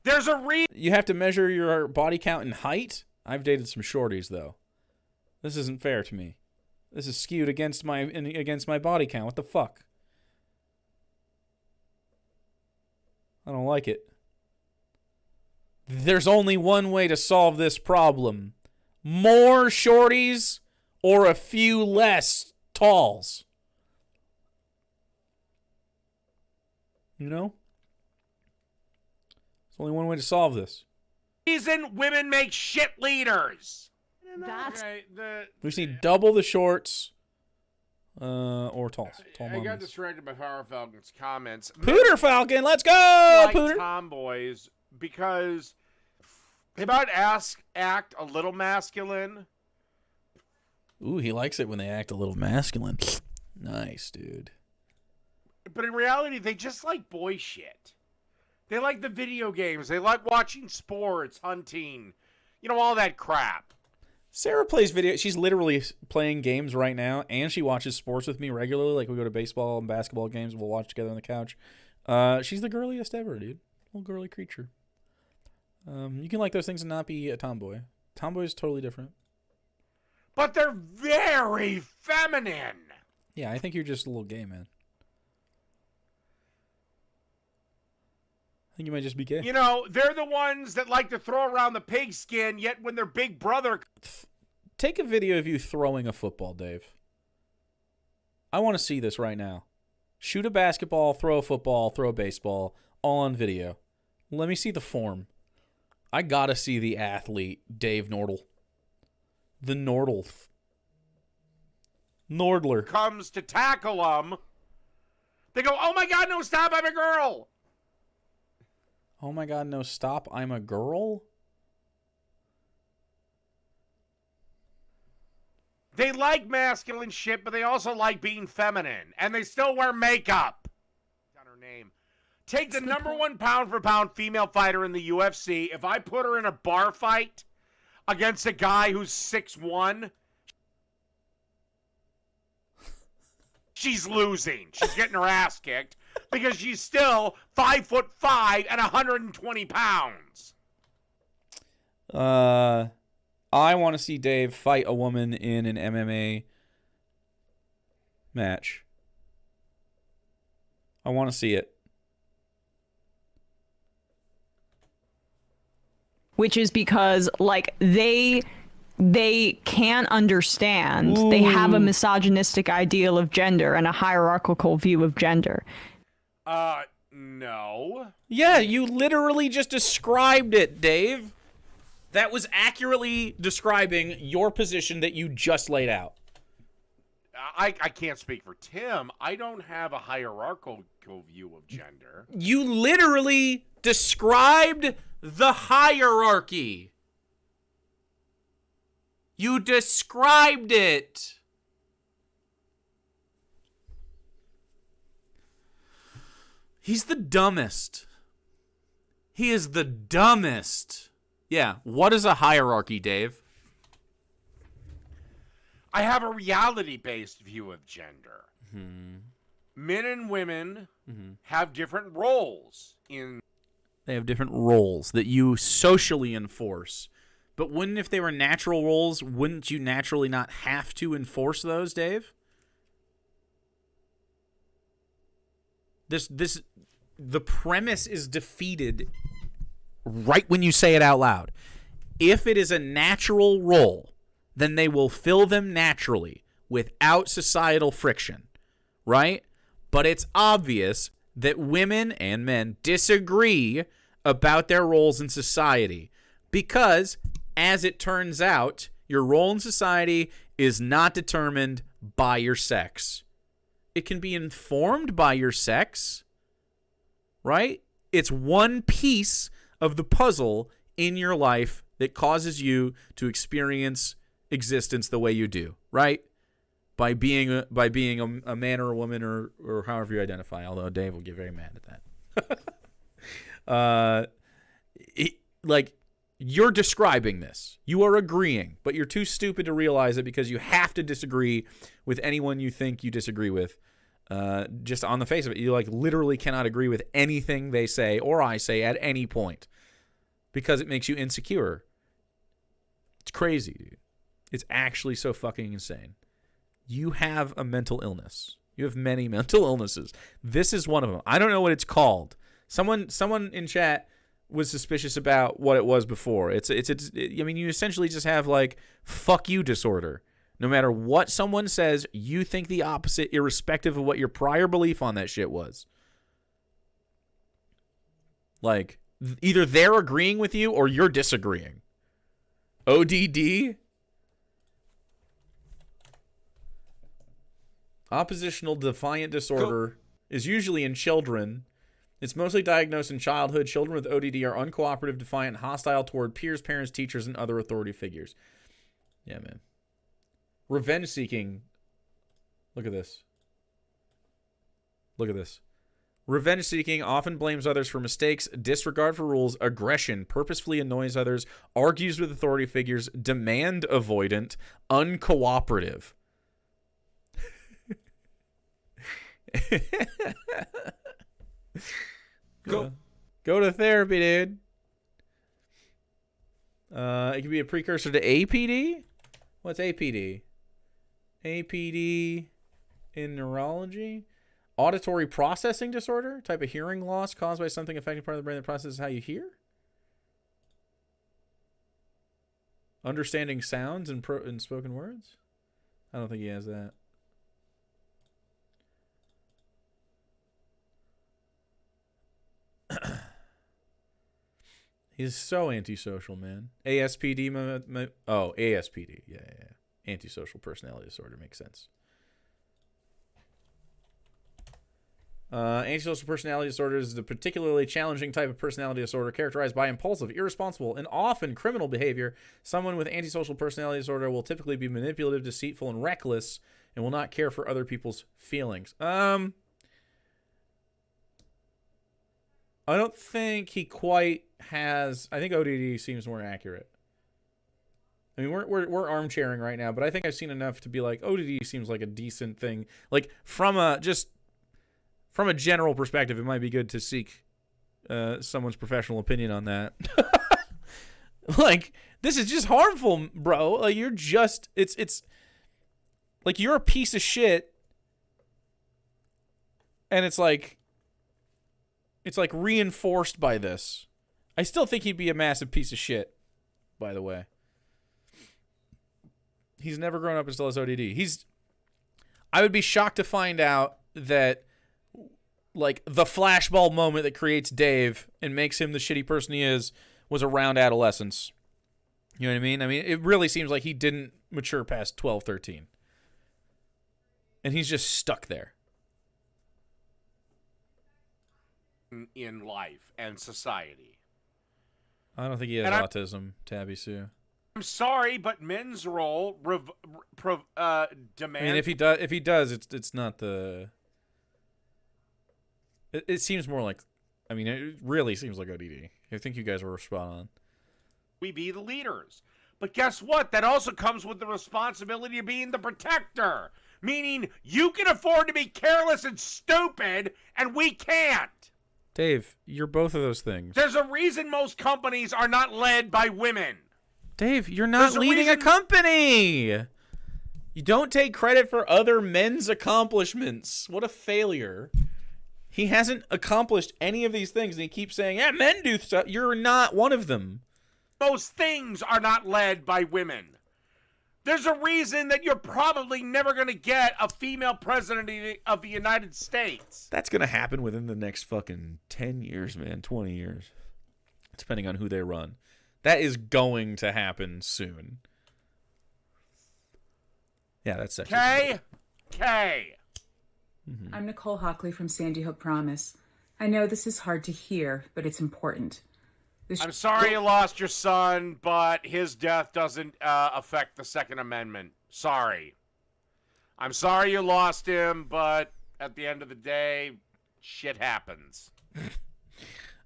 Speaker 2: There's a reason.
Speaker 1: You have to measure your body count in height? I've dated some shorties, though. This isn't fair to me. This is skewed against my body count. What the fuck? I don't like it. There's only one way to solve this problem. More shorties or a few less talls. You know? There's only one way to solve this.
Speaker 2: Reason women make shit leaders.
Speaker 7: That's
Speaker 1: We just need double the shorts or talls. Tall
Speaker 2: I got
Speaker 1: mommies.
Speaker 2: distracted by Power Falcon's comments.
Speaker 1: Pooter Falcon, let's go,
Speaker 2: Like
Speaker 1: Pooter.
Speaker 2: tomboys because they might act a little masculine.
Speaker 1: Ooh, he likes it when they act a little masculine. Nice, dude.
Speaker 2: But in reality, they just like boy shit. They like the video games. They like watching sports, hunting, all that crap.
Speaker 1: Sarah plays video. She's literally playing games right now, and she watches sports with me regularly. Like, we go to baseball and basketball games. We'll watch together on the couch. She's the girliest ever, dude. Little girly creature. You can like those things and not be a tomboy. Tomboy is totally different.
Speaker 2: But they're very feminine.
Speaker 1: Yeah, I think you're just a little gay, man. I think you might just be gay.
Speaker 2: They're the ones that like to throw around the pigskin, yet when their big brother...
Speaker 1: Take a video of you throwing a football, Dave. I want to see this right now. Shoot a basketball, throw a football, throw a baseball, all on video. Let me see the form. I gotta see the athlete, Dave Nordle. The Nordle. Nordler.
Speaker 2: comes to tackle them, they go, "Oh my God, no, stop, I'm a girl."
Speaker 1: Oh my God, no, stop, I'm a girl?
Speaker 2: They like masculine shit, but they also like being feminine. And they still wear makeup. On her name. Take the number one pound for pound female fighter in the UFC. If I put her in a bar fight against a guy who's 6'1", she's losing. She's getting her ass kicked because she's still 5'5" and 120 pounds.
Speaker 1: I want to see Dave fight a woman in an MMA match. I want to see it.
Speaker 7: Which is because, they can't understand.
Speaker 1: Ooh.
Speaker 7: They have a misogynistic ideal of gender and a hierarchical view of gender.
Speaker 2: No.
Speaker 1: Yeah, you literally just described it, Dave. That was accurately describing your position that you just laid out.
Speaker 2: I can't speak for Tim. I don't have a hierarchical view of gender.
Speaker 1: You literally described the hierarchy. You described it. He's the dumbest. He is the dumbest. Yeah, what is a hierarchy, Dave?
Speaker 2: I have a reality-based view of gender. Mm-hmm. Men and women have different roles in...
Speaker 1: They have different roles that you socially enforce. But wouldn't, if they were natural roles, wouldn't you naturally not have to enforce those, Dave? The premise is defeated right when you say it out loud. If it is a natural role, then they will fill them naturally without societal friction, right? But it's obvious that women and men disagree about their roles in society because, as it turns out, your role in society is not determined by your sex. It can be informed by your sex, right? It's one piece of the puzzle in your life that causes you to experience existence the way you do, right? By being a man or a woman or however you identify, although Dave will get very mad at that. You're describing this. You are agreeing, but you're too stupid to realize it because you have to disagree with anyone you think you disagree with. Just on the face of it, you like literally cannot agree with anything they say or I say at any point because it makes you insecure. It's crazy, dude. It's actually so fucking insane. You have a mental illness. You have many mental illnesses. This is one of them. I don't know what it's called. Someone in chat was suspicious about what it was before. I mean, you essentially just have like fuck you disorder. No matter what someone says, you think the opposite, irrespective of what your prior belief on that shit was. Like, either they're agreeing with you or you're disagreeing. ODD? Oppositional defiant disorder is usually in children. It's mostly diagnosed in childhood. Children with ODD are uncooperative, defiant, hostile toward peers, parents, teachers, and other authority figures. Yeah, man. Revenge seeking. Look at this. Look at this. Revenge seeking often blames others for mistakes, disregard for rules, aggression, purposefully annoys others, argues with authority figures, demand avoidant, uncooperative. Go to therapy, dude. It could be a precursor to APD. What's APD? APD in neurology. Auditory processing disorder, type of hearing loss caused by something affecting part of the brain that processes how you hear. Understanding sounds and spoken words. I don't think he has that. He's so antisocial, man. ASPD. ASPD. Yeah. Antisocial personality disorder makes sense. Antisocial personality disorder is a particularly challenging type of personality disorder characterized by impulsive, irresponsible, and often criminal behavior. Someone with antisocial personality disorder will typically be manipulative, deceitful, and reckless, and will not care for other people's feelings. I don't think he quite has. I think ODD seems more accurate. I mean, we're armchairing right now, but I think I've seen enough to be like ODD seems like a decent thing. Like from a general perspective, it might be good to seek someone's professional opinion on that. Like, this is just harmful, bro. Like, you're just it's like you're a piece of shit, and it's like reinforced by this. I still think he'd be a massive piece of shit, by the way. He's never grown up and still has ODD. I would be shocked to find out that, like, the flashbulb moment that creates Dave and makes him the shitty person he is was around adolescence. You know what I mean? I mean, it really seems like he didn't mature past 12, 13. And he's just stuck there.
Speaker 2: In life and society.
Speaker 1: I don't think he has autism, Tabby Sue.
Speaker 2: I'm sorry, but men's role demands.
Speaker 1: I mean, if he does, it's not the. It seems more like. I mean, it really seems like ODD. I think you guys were spot on.
Speaker 2: We be the leaders, but guess what? That also comes with the responsibility of being the protector. Meaning, you can afford to be careless and stupid, and we can't.
Speaker 1: Dave, you're both of those things.
Speaker 2: There's a reason most companies are not led by women.
Speaker 1: Dave, you're not leading a company. You don't take credit for other men's accomplishments. What a failure. He hasn't accomplished any of these things, and he keeps saying, yeah, men do stuff. You're not one of them.
Speaker 2: Most things are not led by women. There's a reason that you're probably never going to get a female president of the United States.
Speaker 1: That's going to happen within the next fucking 10 years, man. 20 years. Depending on who they run. That is going to happen soon. Yeah, that's sexy.
Speaker 2: Okay.
Speaker 9: Mm-hmm. I'm Nicole Hockley from Sandy Hook Promise. I know this is hard to hear, but it's important.
Speaker 2: I'm sorry you lost your son, but his death doesn't affect the Second Amendment. Sorry. I'm sorry you lost him, but at the end of the day, shit happens.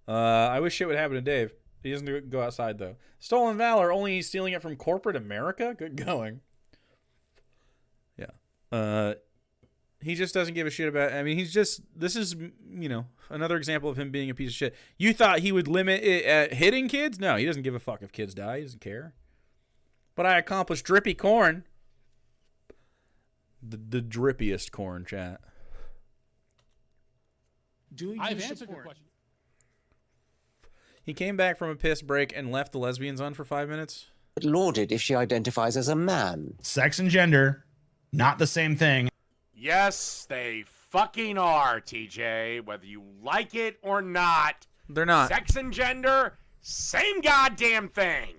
Speaker 1: I wish shit would happen to Dave. He doesn't go outside, though. Stolen valor, only he's stealing it from corporate America? Good going. Yeah. He just doesn't give a shit about... I mean, he's just... This is, you know, another example of him being a piece of shit. You thought he would limit it at hitting kids? No, he doesn't give a fuck if kids die. He doesn't care. But I accomplished drippy corn. The drippiest corn, chat.
Speaker 10: I've answered your question.
Speaker 1: He came back from a piss break and left the lesbians on for 5 minutes.
Speaker 11: Lauded if she identifies as a man.
Speaker 10: Sex and gender, not the same thing.
Speaker 2: Yes, they fucking are, TJ. Whether you like it or not.
Speaker 1: They're not.
Speaker 2: Sex and gender, same goddamn thing.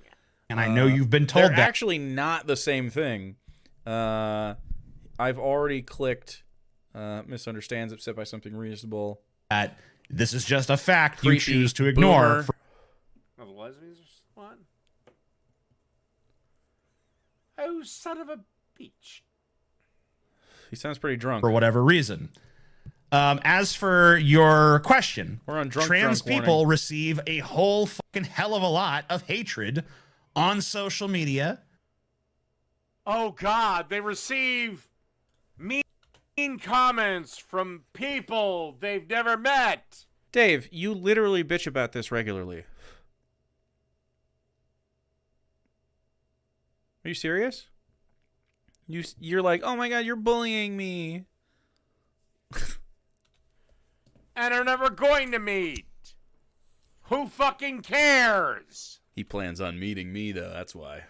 Speaker 10: And I know you've been told
Speaker 1: they're
Speaker 10: that.
Speaker 1: actually not the same thing. I've already clicked misunderstands upset by something reasonable.
Speaker 10: That this is just a fact
Speaker 1: Creepy
Speaker 10: you choose to ignore.
Speaker 2: Oh, the lesbians are what? Oh, son of a bitch.
Speaker 1: He sounds pretty drunk.
Speaker 10: For whatever reason. As for your question,
Speaker 1: We're on drunk
Speaker 10: trans
Speaker 1: warning.
Speaker 10: people receive a whole fucking hell of a lot of hatred on social media.
Speaker 2: Oh, God, they receive mean comments from people they've never met.
Speaker 1: Dave, you literally bitch about this regularly. Are you serious? You're like, oh my God, you're bullying me.
Speaker 2: And are never going to meet. Who fucking cares?
Speaker 1: He plans on meeting me, though. That's why.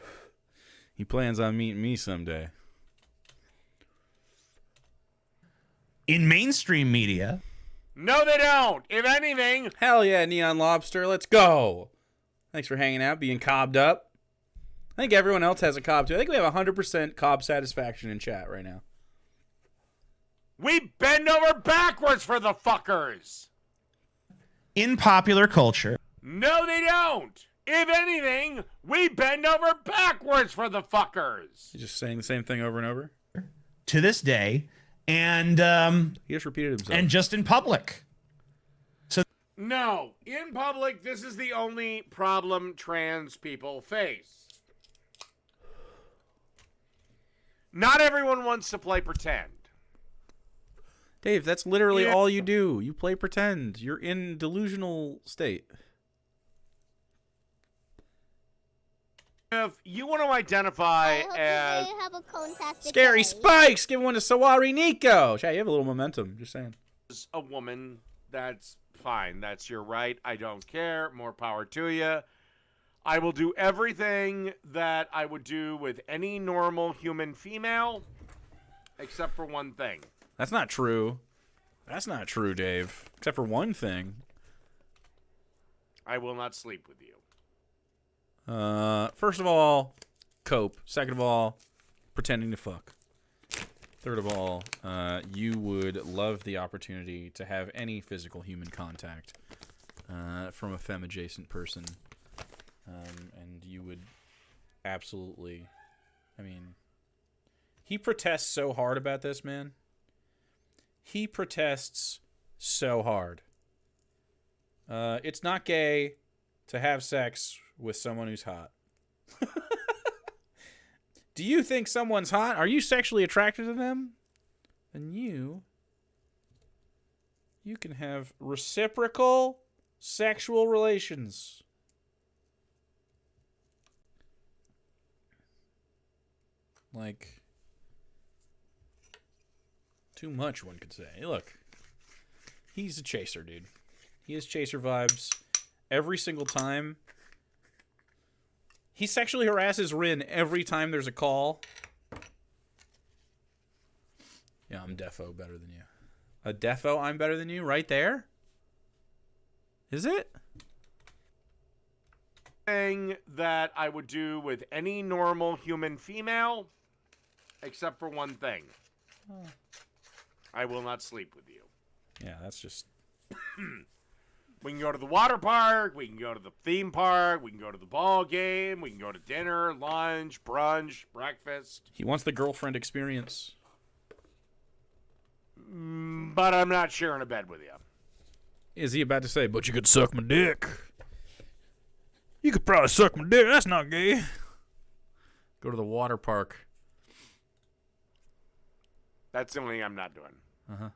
Speaker 1: He plans on meeting me someday.
Speaker 10: In mainstream media.
Speaker 2: No, they don't. If anything.
Speaker 1: Hell yeah, Neon Lobster. Let's go. Thanks for hanging out, being cobbed up. I think everyone else has a cob, too. I think we have 100% cob satisfaction in chat right now.
Speaker 2: We bend over backwards for the fuckers.
Speaker 10: In popular culture.
Speaker 2: No, they don't. If anything, we bend over backwards for the fuckers.
Speaker 1: He's just saying the same thing over and over.
Speaker 10: To this day. And
Speaker 1: he just repeated himself.
Speaker 10: And just in public. So
Speaker 2: no, in public, this is the only problem trans people face. Not everyone wants to play pretend.
Speaker 1: Dave, that's literally all you do. You play pretend. You're in delusional state.
Speaker 2: If you want to identify as
Speaker 1: Scary Spikes, give one to Sawari Nico. Chat, you have a little momentum. Just saying.
Speaker 2: a woman, that's fine. That's your right. I don't care. More power to you. I will do everything that I would do with any normal human female, except for one thing.
Speaker 1: That's not true. That's not true, Dave. Except for one thing.
Speaker 2: I will not sleep with you.
Speaker 1: First of all, cope. Second of all, pretending to fuck. Third of all, you would love the opportunity to have any physical human contact from a femme-adjacent person. And you would absolutely... I mean... He protests so hard about this, man. He protests so hard. It's not gay to have sex with someone who's hot. Do you think someone's hot? Are you sexually attracted to them? Then you can have reciprocal sexual relations. Like, too much, one could say. Look, he's a chaser, dude. He has chaser vibes every single time. He sexually harasses Rin every time there's a call. Yeah, I'm defo better than you. A defo I'm better than you right there? Is it?
Speaker 2: Thing that I would do with any normal human female, except for one thing.
Speaker 1: Oh.
Speaker 2: I will not sleep with you.
Speaker 1: Yeah, that's just...
Speaker 2: We can go to the water park, we can go to the theme park, we can go to the ball game, we can go to dinner, lunch, brunch, breakfast.
Speaker 1: He wants the girlfriend experience.
Speaker 2: But I'm not sharing a bed with you.
Speaker 1: Is he about to say, but you could suck my dick? You could probably suck my dick. That's not gay. Go to the water park.
Speaker 2: That's the only thing I'm not doing.
Speaker 1: Uh-huh.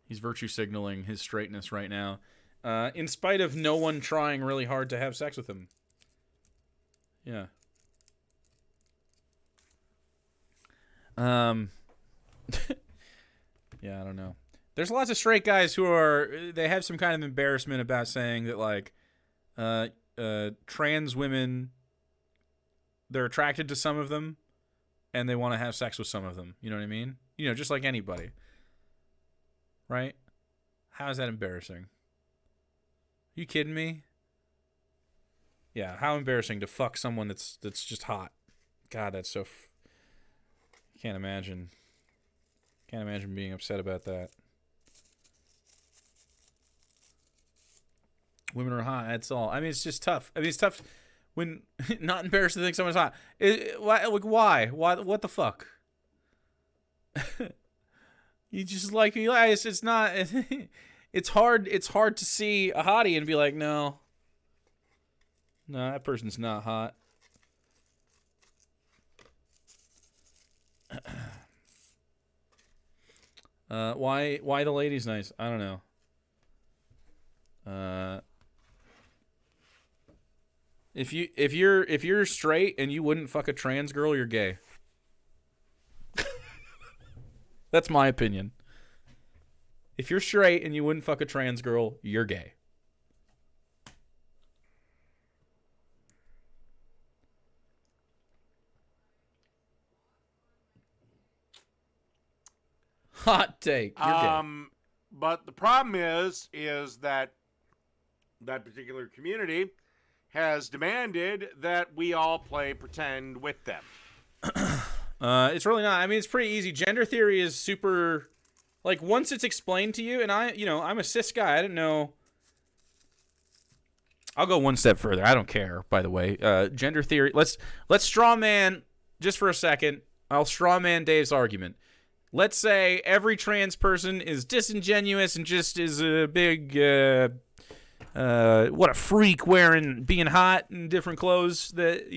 Speaker 1: He's virtue signaling his straightness right now. In spite of no one trying really hard to have sex with him. Yeah. Yeah, I don't know. There's lots of straight guys who they have some kind of embarrassment about saying that, like, trans women, they're attracted to some of them, and they want to have sex with some of them. You know what I mean? You know, just like anybody. Right? How is that embarrassing? Are you kidding me? Yeah, how embarrassing to fuck someone that's just hot. God, that's so... Can't imagine. Can't imagine being upset about that. Women are hot, that's all. I mean, it's just tough. I mean, it's tough when... not embarrassed to think someone's hot. Why? What the fuck? You just like... It's not... It's hard to see a hottie and be like, no, that person's not hot. Why the lady's nice? I don't know. If you're straight and you wouldn't fuck a trans girl, you're gay. That's my opinion. If you're straight and you wouldn't fuck a trans girl, you're gay. Hot take. You're gay.
Speaker 2: But the problem is that particular community has demanded that we all play pretend with them.
Speaker 1: It's really not. I mean, it's pretty easy. Gender theory is super... Like, once it's explained to you, and I'm a cis guy. I didn't know. I'll go one step further. I don't care, by the way. Gender theory. Let's straw man, just for a second. I'll straw man Dave's argument. Let's say every trans person is disingenuous and just is a big, what a freak being hot in different clothes that,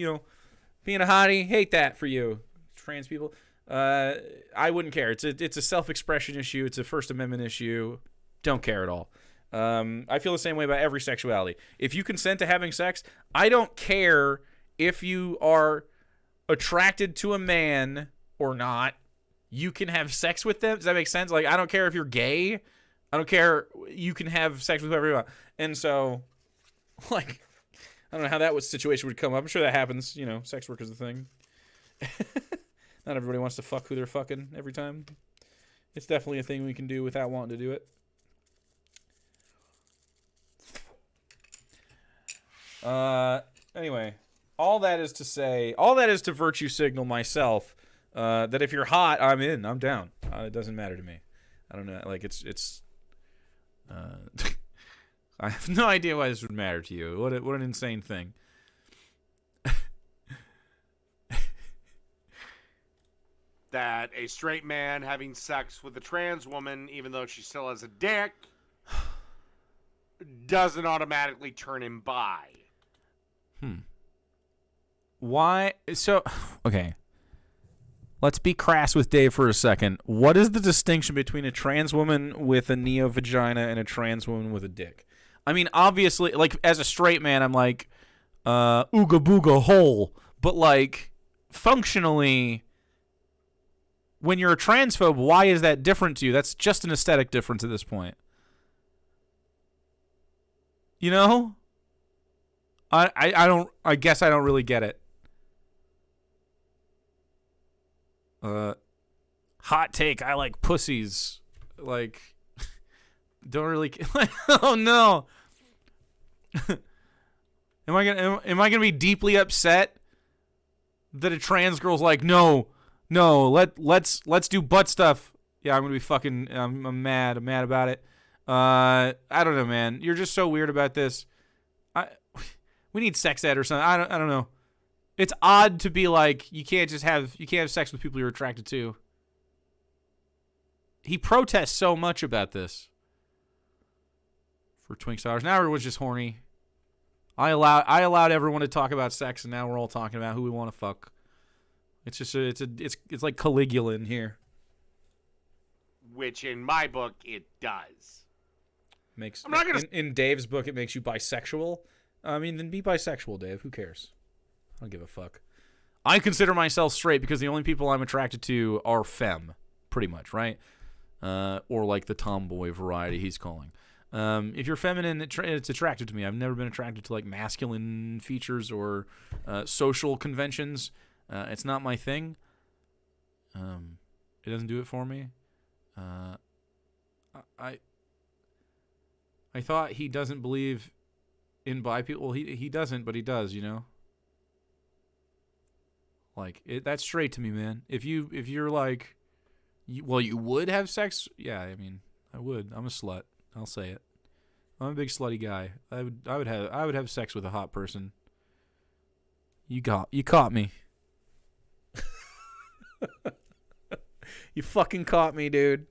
Speaker 1: being a hottie. Hate that for you, trans people. I wouldn't care. It's a self-expression issue. It's a First Amendment issue. Don't care at all. I feel the same way about every sexuality. If you consent to having sex, I don't care if you are attracted to a man or not. You can have sex with them. Does that make sense? Like, I don't care if you're gay. I don't care. You can have sex with whoever you want. And so, like, I don't know how that situation would come up. I'm sure that happens. Sex work is a thing. Not everybody wants to fuck who they're fucking every time. It's definitely a thing we can do without wanting to do it. Anyway, all that is to virtue signal myself that if you're hot, I'm in. I'm down. It doesn't matter to me. I don't know. Like, it's I have no idea why this would matter to you. What an insane thing.
Speaker 2: That a straight man having sex with a trans woman, even though she still has a dick, doesn't automatically turn him bi.
Speaker 1: Why? So, okay. Let's be crass with Dave for a second. What is the distinction between a trans woman with a neo-vagina and a trans woman with a dick? I mean, obviously, like, as a straight man, I'm like, ooga booga hole. But, like, functionally... When you're a transphobe, why is that different to you? That's just an aesthetic difference at this point. I guess I don't really get it. Hot take, I like pussies. Like, don't really... Oh, no. Am I gonna be deeply upset that a trans girl's like, no, let's do butt stuff. Yeah, I'm gonna be fucking. I'm mad. I'm mad about it. I don't know, man. You're just so weird about this. We need sex ed or something. I don't know. It's odd to be like you can't have sex with people you're attracted to. He protests so much about this. For Twink Stars. Now everyone's just horny. I allowed everyone to talk about sex, and now we're all talking about who we want to fuck. It's just it's like Caligula in here.
Speaker 2: Which in my book it does.
Speaker 1: I'm not gonna... in Dave's book it makes you bisexual. I mean, then be bisexual, Dave. Who cares? I don't give a fuck. I consider myself straight because the only people I'm attracted to are femme, pretty much, right? Or like the tomboy variety he's calling. If you're feminine, it's attractive to me. I've never been attracted to like masculine features or social conventions. It's not my thing. It doesn't do it for me. I thought he doesn't believe in bi people. Well, he doesn't, but he does. You know. Like that's straight to me, man. If you're like, you would have sex. Yeah, I mean, I would. I'm a slut. I'll say it. I'm a big slutty guy. I would have sex with a hot person. You caught me. You fucking caught me, dude.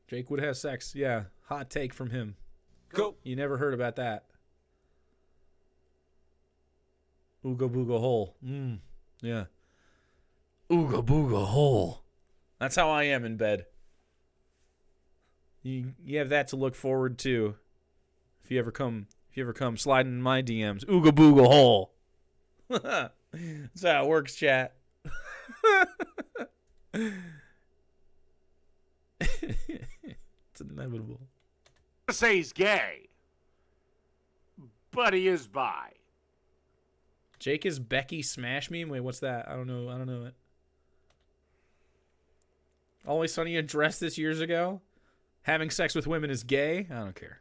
Speaker 1: Jake would have sex. Yeah, hot take from him.
Speaker 11: Go.
Speaker 1: You never heard about that. Ooga booga hole. Yeah. Ooga booga hole. That's how I am in bed. You have that to look forward to. If you ever come sliding in my DMs, ooga booga hole. That's how it works, chat. It's inevitable.
Speaker 2: I say he's gay, but he is bi.
Speaker 1: Jake is Becky Smash Meme? Wait, what's that? I don't know it. Always Sunny addressed this years ago. Having sex with women is gay? I don't care.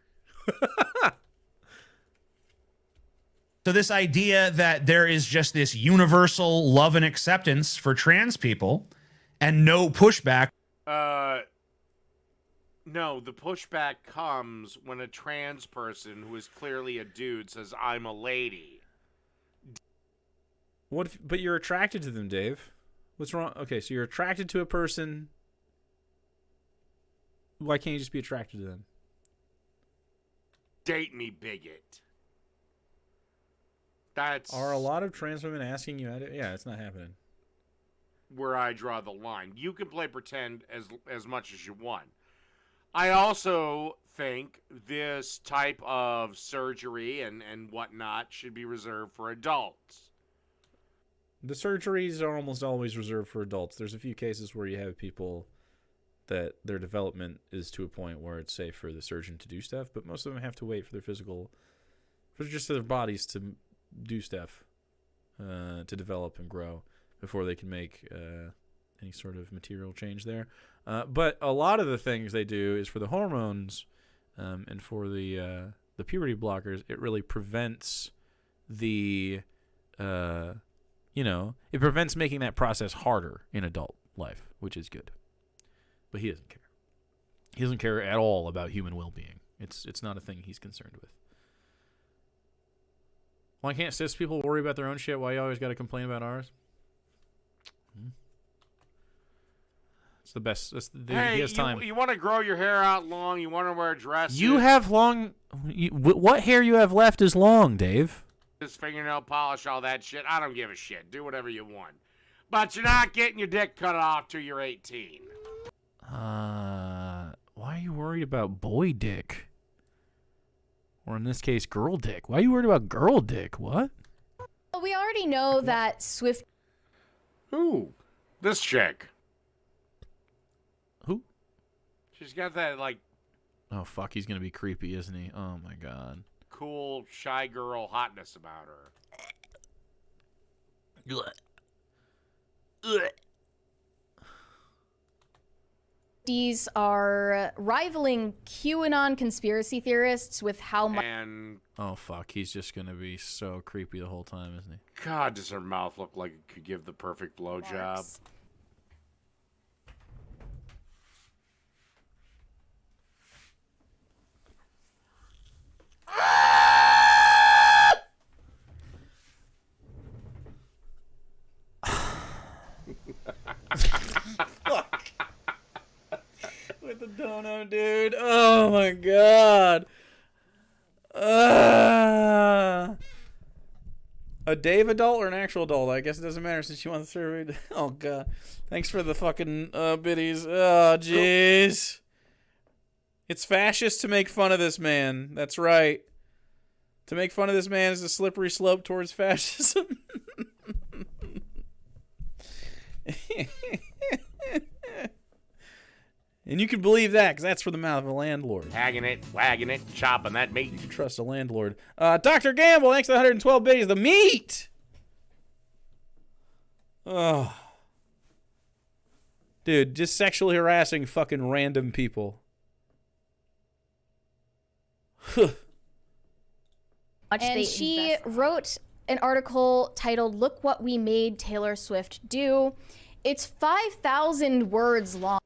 Speaker 10: So this idea that there is just this universal love and acceptance for trans people and no pushback.
Speaker 2: No, the pushback comes when a trans person who is clearly a dude says, I'm a lady.
Speaker 1: But you're attracted to them, Dave. What's wrong? Okay, so you're attracted to a person. Why can't you just be attracted to them?
Speaker 2: Date me, bigot.
Speaker 1: Are a lot of trans women asking you out? Yeah, it's not happening.
Speaker 2: Where I draw the line. You can play pretend as much as you want. I also think this type of surgery and whatnot should be reserved for adults.
Speaker 1: The surgeries are almost always reserved for adults. There's a few cases where you have people that their development is to a point where it's safe for the surgeon to do stuff, but most of them have to wait for their their bodies to do stuff, to develop and grow before they can make any sort of material change there. But a lot of the things they do is for the hormones and for the puberty blockers. It really prevents it prevents making that process harder in adult life, which is good. But he doesn't care. He doesn't care at all about human well-being. It's not a thing he's concerned with. Why can't cis people worry about their own shit? Why you always got to complain about ours? It's the best. He has time.
Speaker 2: You want to grow your hair out long? You want to wear dresses?
Speaker 1: You have long. What hair you have left is long, Dave.
Speaker 2: This fingernail polish, all that shit. I don't give a shit. Do whatever you want. But you're not getting your dick cut off till you're 18.
Speaker 1: Why are you worried about boy dick? Or in this case, girl dick. Why are you worried about girl dick? What?
Speaker 12: Well, we already know that Swift...
Speaker 2: Who? This chick.
Speaker 1: Who?
Speaker 2: She's got that, like...
Speaker 1: Oh, fuck. He's going to be creepy, isn't he? Oh, my God.
Speaker 2: Cool, shy girl hotness about her.
Speaker 12: These are rivaling QAnon conspiracy theorists with how much...
Speaker 2: And...
Speaker 1: Oh, fuck. He's just going to be so creepy the whole time, isn't he?
Speaker 2: God, does her mouth look like it could give the perfect blowjob?
Speaker 1: With the dono, dude. Oh my God. A Dave adult or an actual adult? I guess it doesn't matter since you want the survey. Oh, God. Thanks for the fucking biddies. Oh, jeez. It's fascist to make fun of this man. That's right. To make fun of this man is a slippery slope towards fascism. And you can believe that, because that's from the mouth of a landlord.
Speaker 2: Hagging it, wagging it, chopping that meat.
Speaker 1: You can trust a landlord. Dr. Gamble, thanks to the 112 biddies. The meat! Oh. Dude, just sexually harassing fucking random people.
Speaker 12: And she wrote an article titled, "Look What We Made Taylor Swift Do." It's 5,000 words long.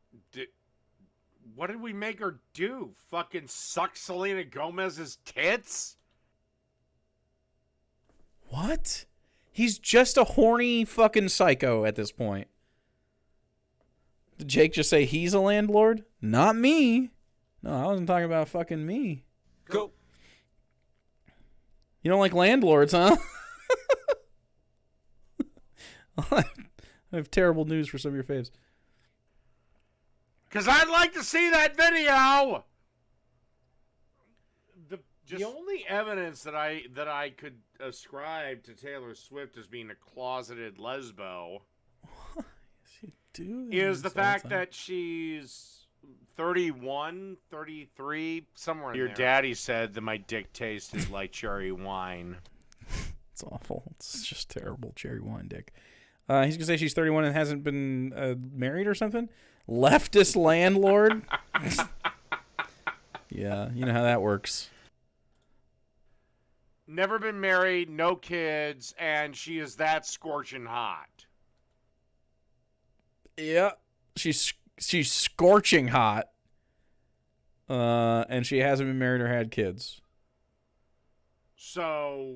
Speaker 2: What did we make her do? Fucking suck Selena Gomez's tits?
Speaker 1: What? He's just a horny fucking psycho at this point. Did Jake just say he's a landlord? Not me. No, I wasn't talking about fucking me.
Speaker 2: Go.
Speaker 1: You don't like landlords, huh? I have terrible news for some of your faves.
Speaker 2: Because I'd like to see that video. The only evidence that I could ascribe to Taylor Swift as being a closeted lesbo is the fact that she's 31, 33, somewhere in there. Your daddy said that my dick tasted like cherry wine.
Speaker 1: It's awful. It's just terrible cherry wine dick. He's gonna say she's 31 and hasn't been married or something. Leftist landlord. Yeah, you know how that works.
Speaker 2: Never been married, no kids, and she is that scorching hot.
Speaker 1: Yeah, she's scorching hot. And she hasn't been married or had kids.
Speaker 2: So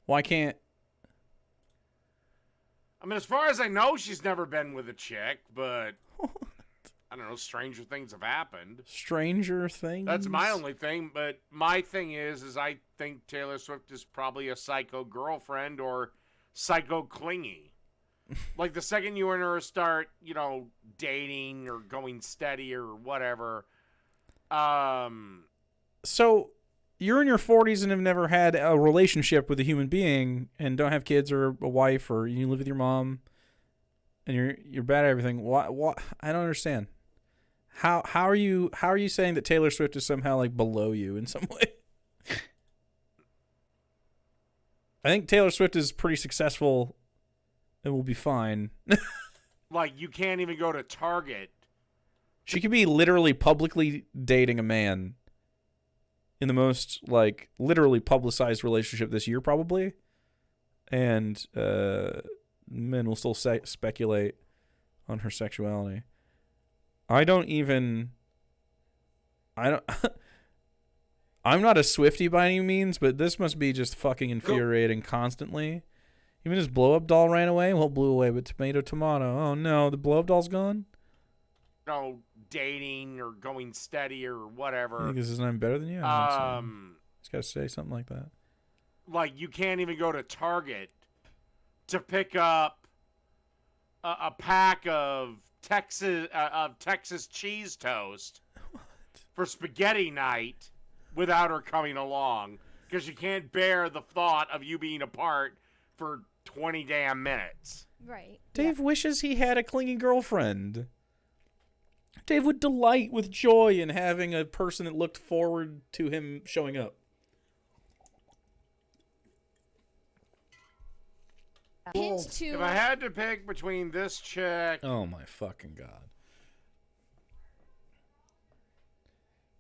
Speaker 1: why can't?
Speaker 2: I mean, as far as I know, she's never been with a chick, but I don't know, stranger things have happened.
Speaker 1: Stranger things?
Speaker 2: That's my only thing, but my thing is I think Taylor Swift is probably a psycho girlfriend or psycho clingy. Like, the second you and her start, dating or going steady or whatever.
Speaker 1: So, you're in your 40s and have never had a relationship with a human being and don't have kids or a wife, or you live with your mom and you're bad at everything. What? I don't understand. How are you saying that Taylor Swift is somehow like below you in some way? I think Taylor Swift is pretty successful and will be fine.
Speaker 2: Like, you can't even go to Target.
Speaker 1: She could be literally publicly dating a man in the most, like, literally publicized relationship this year, probably. And men will still speculate on her sexuality. I'm not a Swiftie by any means, but this must be just fucking infuriating constantly. Even his blow-up doll ran away. Well, blew away, but tomato. Oh, no, the blow-up doll's gone?
Speaker 2: No, dating or going steady or whatever.
Speaker 1: I think this is I'm better than you. He's got to say something like that.
Speaker 2: Like, you can't even go to Target to pick up a pack of Texas cheese toast for spaghetti night without her coming along, because you can't bear the thought of you being apart for 20 damn minutes.
Speaker 12: Right.
Speaker 1: Dave wishes he had a clingy girlfriend. Dave would delight with joy in having a person that looked forward to him showing up.
Speaker 2: If I had to pick between this chick...
Speaker 1: Oh my fucking God.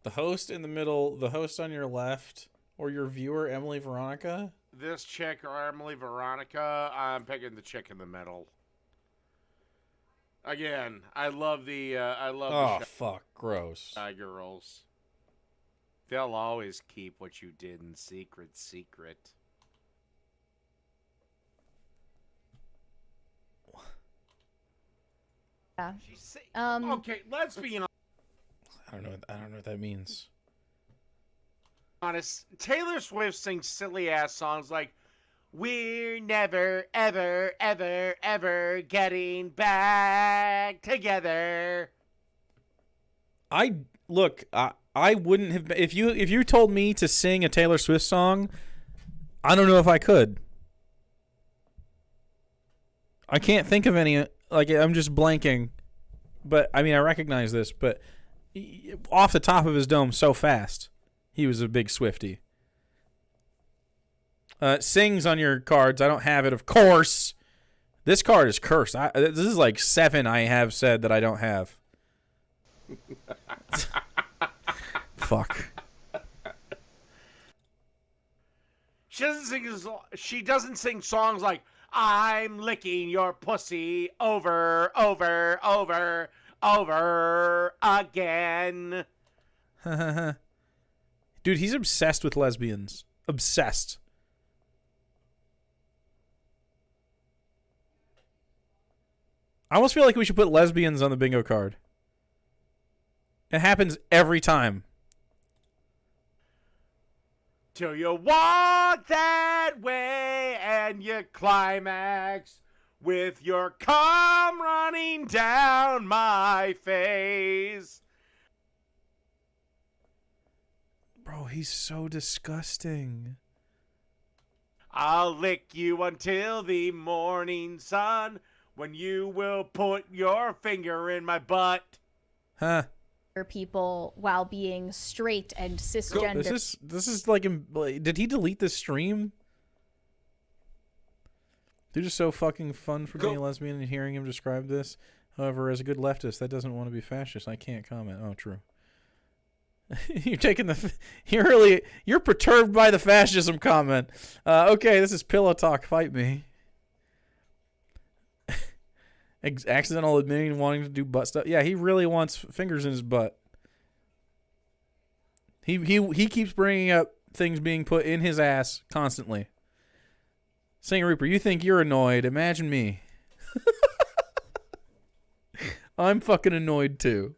Speaker 1: The host in the middle, the host on your left, or your viewer, Emily Veronica?
Speaker 2: This chick or Emily Veronica, I'm picking the chick in the middle. Again, I love the
Speaker 1: Oh, fuck. Gross.
Speaker 2: Shy Girls. They'll always keep what you did in secret.
Speaker 12: Yeah.
Speaker 2: Okay, let's be honest.
Speaker 1: I don't know what that means.
Speaker 2: Taylor Swift sings silly ass songs like, We're never, ever, ever, ever getting back together.
Speaker 1: I wouldn't have if you told me to sing a Taylor Swift song, I don't know if I could. I can't think of any. Like, I'm just blanking. But I mean, I recognize this, but off the top of his dome so fast. He was a big Swiftie. Sings on your cards. I don't have it, of course. This card is cursed. This is like 7 I have said that I don't have. Fuck.
Speaker 2: She doesn't sing songs like "I'm licking your pussy over, over, over, over again."
Speaker 1: Dude, he's obsessed with lesbians. Obsessed. I almost feel like we should put lesbians on the bingo card. It happens every time.
Speaker 2: Till you walk that way and you climax with your cum running down my face.
Speaker 1: Bro, he's so disgusting.
Speaker 2: I'll lick you until the morning sun, when you will put your finger in my butt.
Speaker 1: Huh.
Speaker 12: People while being straight and cisgender.
Speaker 1: This is like, did he delete this stream? They're just so fucking fun for being a lesbian and hearing him describe this. However, as a good leftist, that doesn't want to be fascist. I can't comment. Oh, true. You're taking you're perturbed by the fascism comment. Okay, this is Pillow Talk. Fight me. Accidental admitting wanting to do butt stuff. Yeah, he really wants fingers in his butt. He keeps bringing up things being put in his ass constantly. Singer Reaper, you think you're annoyed? Imagine me. I'm fucking annoyed too.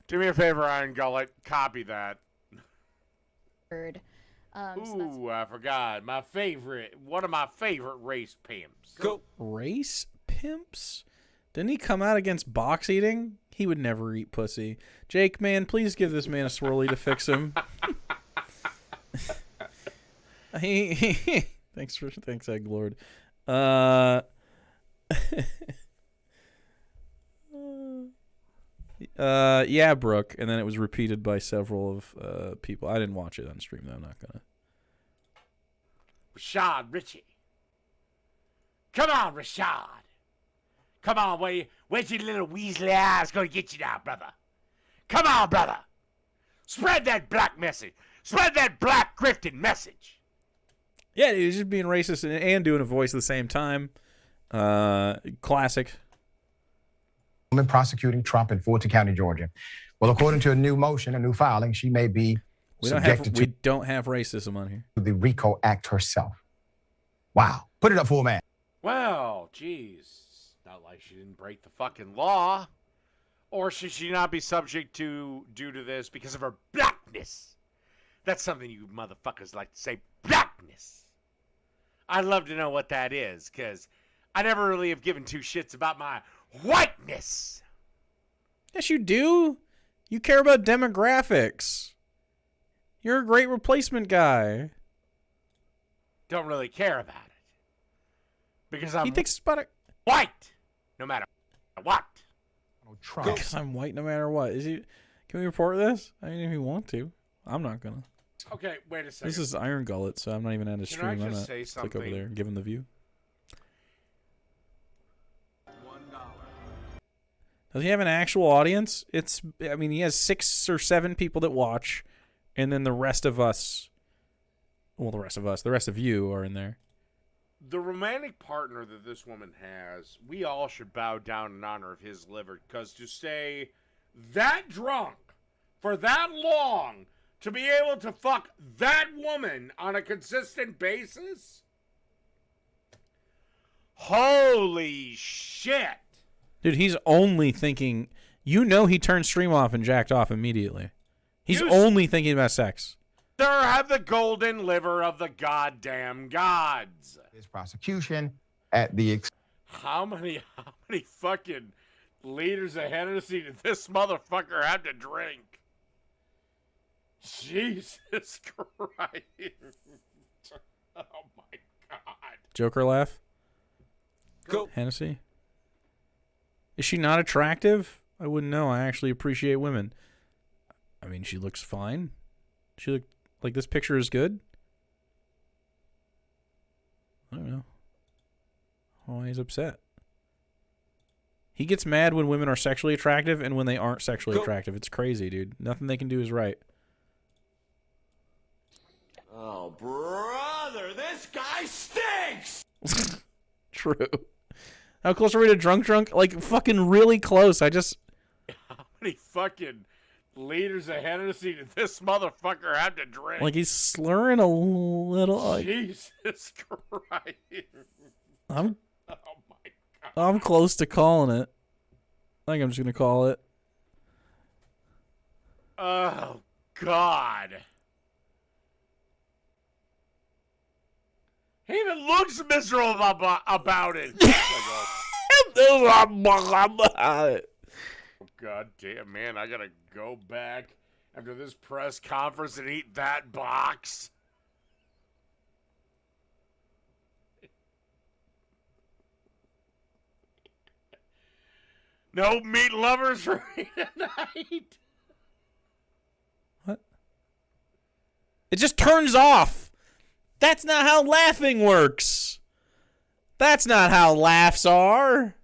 Speaker 2: Do me a favor, Iron Gullet. Copy that.
Speaker 12: So
Speaker 2: I forgot. One of my favorite race pimps.
Speaker 1: Go. Race pimps? Didn't he come out against box eating? He would never eat pussy. Jake, man, please give this man a swirly to fix him. Thanks, Egg Lord. Yeah, Brooke, and then it was repeated by several of people. I didn't watch it on stream, though. I'm not gonna.
Speaker 2: Rashad Richie. Come on, Rashad. Come on, where's your little Weasley eyes gonna get you now, brother? Come on, brother. Spread that black message. Spread that black grifting message.
Speaker 1: Yeah, he's just being racist and doing a voice at the same time. Classic.
Speaker 13: Prosecuting Trump in Fulton County, Georgia. Well, according to a new filing, she may be subjected
Speaker 1: we don't have racism on here.
Speaker 13: To the RICO Act herself. Wow. Put it up for a man.
Speaker 2: Well, geez. Not like she didn't break the fucking law. Or should she not be subject due to this because of her blackness? That's something you motherfuckers like to say, blackness. I'd love to know what that is, because I never really have given two shits about my whiteness.
Speaker 1: Yes, you do. You care about demographics. You're a great replacement guy.
Speaker 2: Don't really care about it. Because I'm
Speaker 1: he thinks about it.
Speaker 2: White, no matter what.
Speaker 1: Because I'm white no matter what. Can we report this? I mean, if you want to. I'm not gonna.
Speaker 2: Okay, wait a second.
Speaker 1: This is Iron Gullet, so I'm not even at his stream.
Speaker 2: Can I
Speaker 1: I'm
Speaker 2: just
Speaker 1: not
Speaker 2: say something?
Speaker 1: click over there and give him the view. Does he have an actual audience? I mean, he has 6 or 7 people that watch, and then the rest of us, the rest of you are in there.
Speaker 2: The romantic partner that this woman has, we all should bow down in honor of his liver, because to stay that drunk for that long, to be able to fuck that woman on a consistent basis, holy shit.
Speaker 1: Dude, he's only thinking, he turned stream off and jacked off immediately. He's only thinking about sex.
Speaker 2: Sir, have the golden liver of the goddamn gods.
Speaker 13: His prosecution at the
Speaker 2: How many fucking liters of Hennessy did this motherfucker have to drink? Jesus Christ. Oh my God.
Speaker 1: Joker laugh.
Speaker 2: Go.
Speaker 1: Hennessy. Is she not attractive? I wouldn't know. I actually appreciate women. I mean, she looks fine. She looked like this picture is good. I don't know. Oh, he's upset. He gets mad when women are sexually attractive and when they aren't sexually attractive. It's crazy, dude. Nothing they can do is right.
Speaker 4: Oh, brother, this guy stinks!
Speaker 1: True. How close are we to drunk? Like, fucking really close.
Speaker 2: How many fucking liters of Hennessy did this motherfucker have to drink?
Speaker 1: Like, he's slurring a little. Like,
Speaker 2: Jesus Christ.
Speaker 1: I'm
Speaker 2: Oh my God.
Speaker 1: I'm close to calling it. I think I'm just going to call it.
Speaker 2: Oh, God. He even looks miserable about it. Oh, God damn, man. I got to go back after this press conference and eat that box. No meat lovers for me tonight.
Speaker 1: What? It just turns off. That's not how laughing works. That's not how laughs are.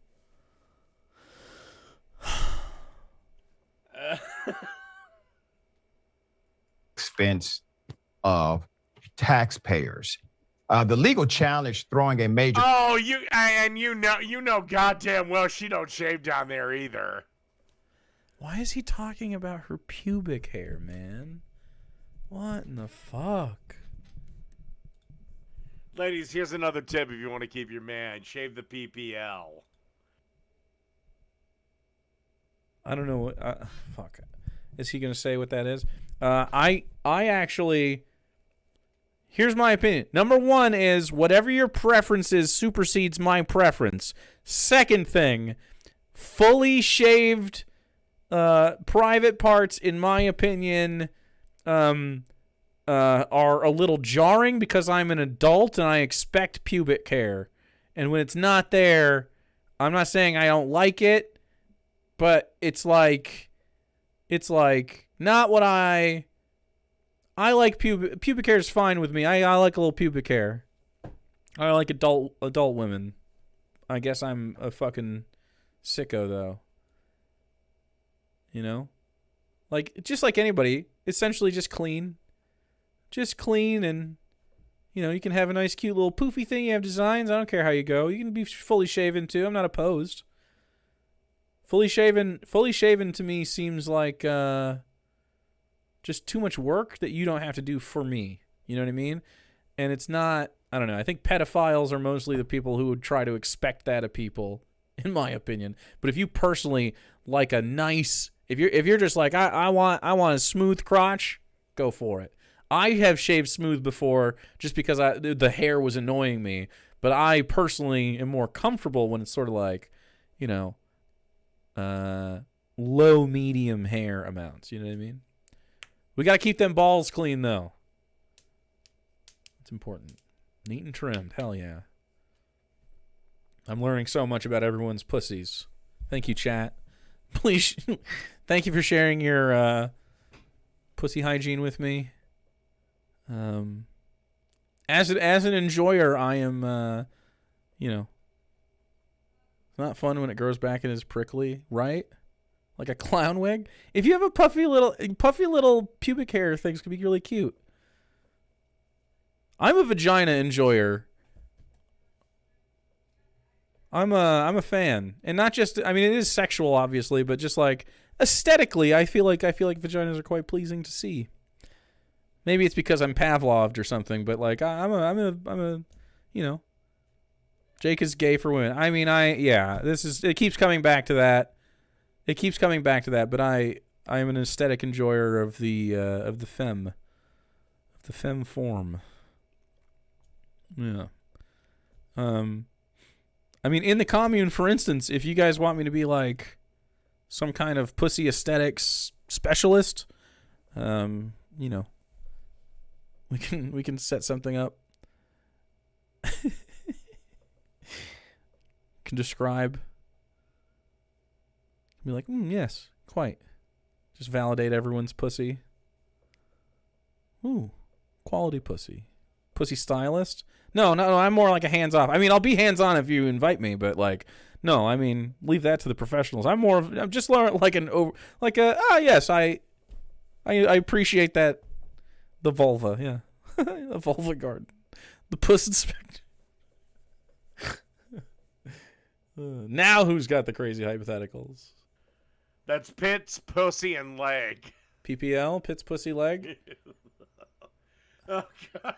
Speaker 13: expense of taxpayers. The legal challenge throwing a major.
Speaker 2: Oh, you know goddamn well she don't shave down there either.
Speaker 1: Why is he talking about her pubic hair, man? What in the fuck?
Speaker 2: Ladies, here's another tip if you want to keep your man. Shave the PPL.
Speaker 1: I don't know what. Fuck. Is he going to say what that is? I actually. Here's my opinion. Number one is whatever your preference is supersedes my preference. Second thing, fully shaved private parts, in my opinion, are a little jarring because I'm an adult and I expect pubic hair. And when it's not there, I'm not saying I don't like it, but it's like not what I like. Pubic hair is fine with me. I like a little pubic hair. I like adult women. I guess I'm a fucking sicko though. You know? Like, just like anybody, essentially just clean. Just clean, and you know, you can have a nice cute little poofy thing. You have designs. I don't care how you go. You can be fully shaven too. I'm not opposed. Fully shaven to me seems like just too much work that you don't have to do for me. You know what I mean? And it's not, I don't know. I think pedophiles are mostly the people who would try to expect that of people, in my opinion. But if you personally like a nice, if you're just like, I want a smooth crotch, go for it. I have shaved smooth before just because the hair was annoying me. But I personally am more comfortable when it's sort of like, you know, low medium hair amounts. You know what I mean? We got to keep them balls clean, though. It's important. Neat and trimmed. Hell yeah. I'm learning so much about everyone's pussies. Thank you, chat. Please, thank you for sharing your pussy hygiene with me. As an enjoyer, I am, you know, it's not fun when it grows back and is prickly, right? Like a clown wig. If you have a puffy little pubic hair, things can be really cute. I'm a vagina enjoyer. I'm a fan, and not just. I mean, it is sexual, obviously, but just like aesthetically, I feel like vaginas are quite pleasing to see. Maybe it's because I'm Pavloved or something, but like I'm a, you know, Jake is gay for women. I mean, it keeps coming back to that. It keeps coming back to that, but I am an aesthetic enjoyer of the femme. The femme form. Yeah. I mean, in the commune, for instance, if you guys want me to be like some kind of pussy aesthetics specialist, you know, we can set something up. Can describe. Be like, yes, quite. Just validate everyone's pussy. Ooh, quality pussy. Pussy stylist? No, I'm more like a hands-off. I mean, I'll be hands-on if you invite me, but like, no, I mean, leave that to the professionals. I'm just like yes, I appreciate that. The vulva, yeah. The vulva garden. The puss inspector. Now who's got the crazy hypotheticals?
Speaker 2: That's Pitt's pussy and leg.
Speaker 1: PPL, Pitt's pussy leg.
Speaker 2: Oh, God.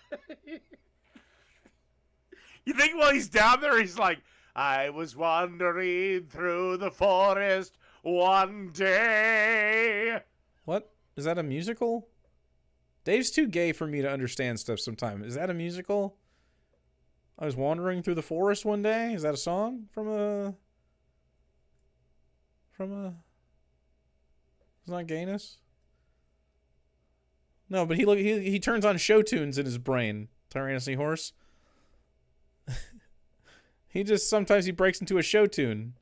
Speaker 2: You think while he's down there, he's like, I was wandering through the forest one day.
Speaker 1: What? Is that a musical? Dave's too gay for me to understand stuff sometimes. Is that a musical? I was wandering through the forest one day. Is that a song from a... It's not gayness? No, but he turns on show tunes in his brain. Tyrannosaurus horse. Sometimes he breaks into a show tune.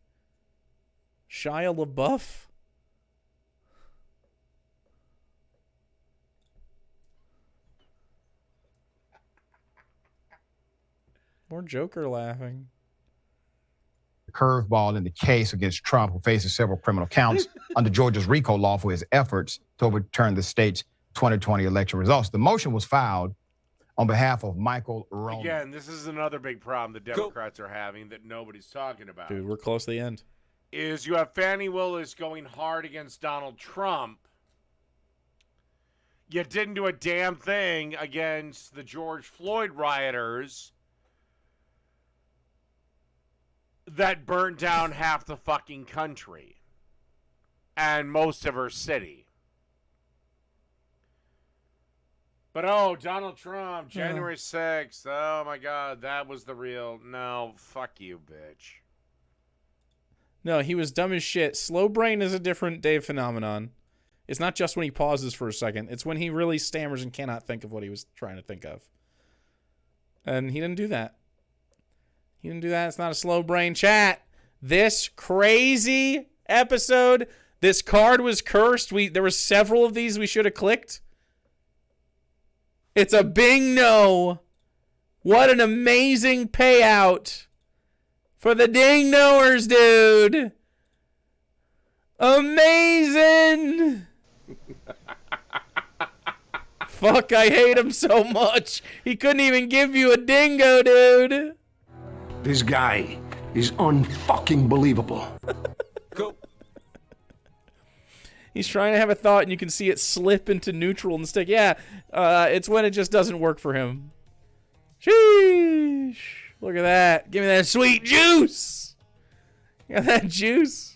Speaker 1: Shia LaBeouf? More Joker laughing.
Speaker 13: Curveball in the case against Trump, who faces several criminal counts under Georgia's RICO law for his efforts to overturn the state's 2020 election results. The motion was filed on behalf of Michael Roman.
Speaker 2: Again, this is another big problem the Democrats are having that nobody's talking about.
Speaker 1: Dude, we're close to the end.
Speaker 2: Is you have Fannie Willis going hard against Donald Trump. You didn't do a damn thing against the George Floyd rioters that burnt down half the fucking country and most of our city. But Donald Trump, January 6th, oh my God, that was the real... No, fuck you, bitch.
Speaker 1: No, he was dumb as shit. Slow brain is a different Dave phenomenon. It's not just when he pauses for a second. It's when he really stammers and cannot think of what he was trying to think of. And he didn't do that. He didn't do that. It's not a slow brain. Chat. This crazy episode, this card was cursed. There were several of these we should have clicked. It's a bing no. What an amazing payout for the ding knowers, dude. Amazing. Fuck, I hate him so much. He couldn't even give you a dingo, dude.
Speaker 14: This guy is unfucking believable.
Speaker 1: Go. He's trying to have a thought, and you can see it slip into neutral and stick. Yeah, it's when it just doesn't work for him. Sheesh. Look at that. Give me that sweet juice. Got that juice.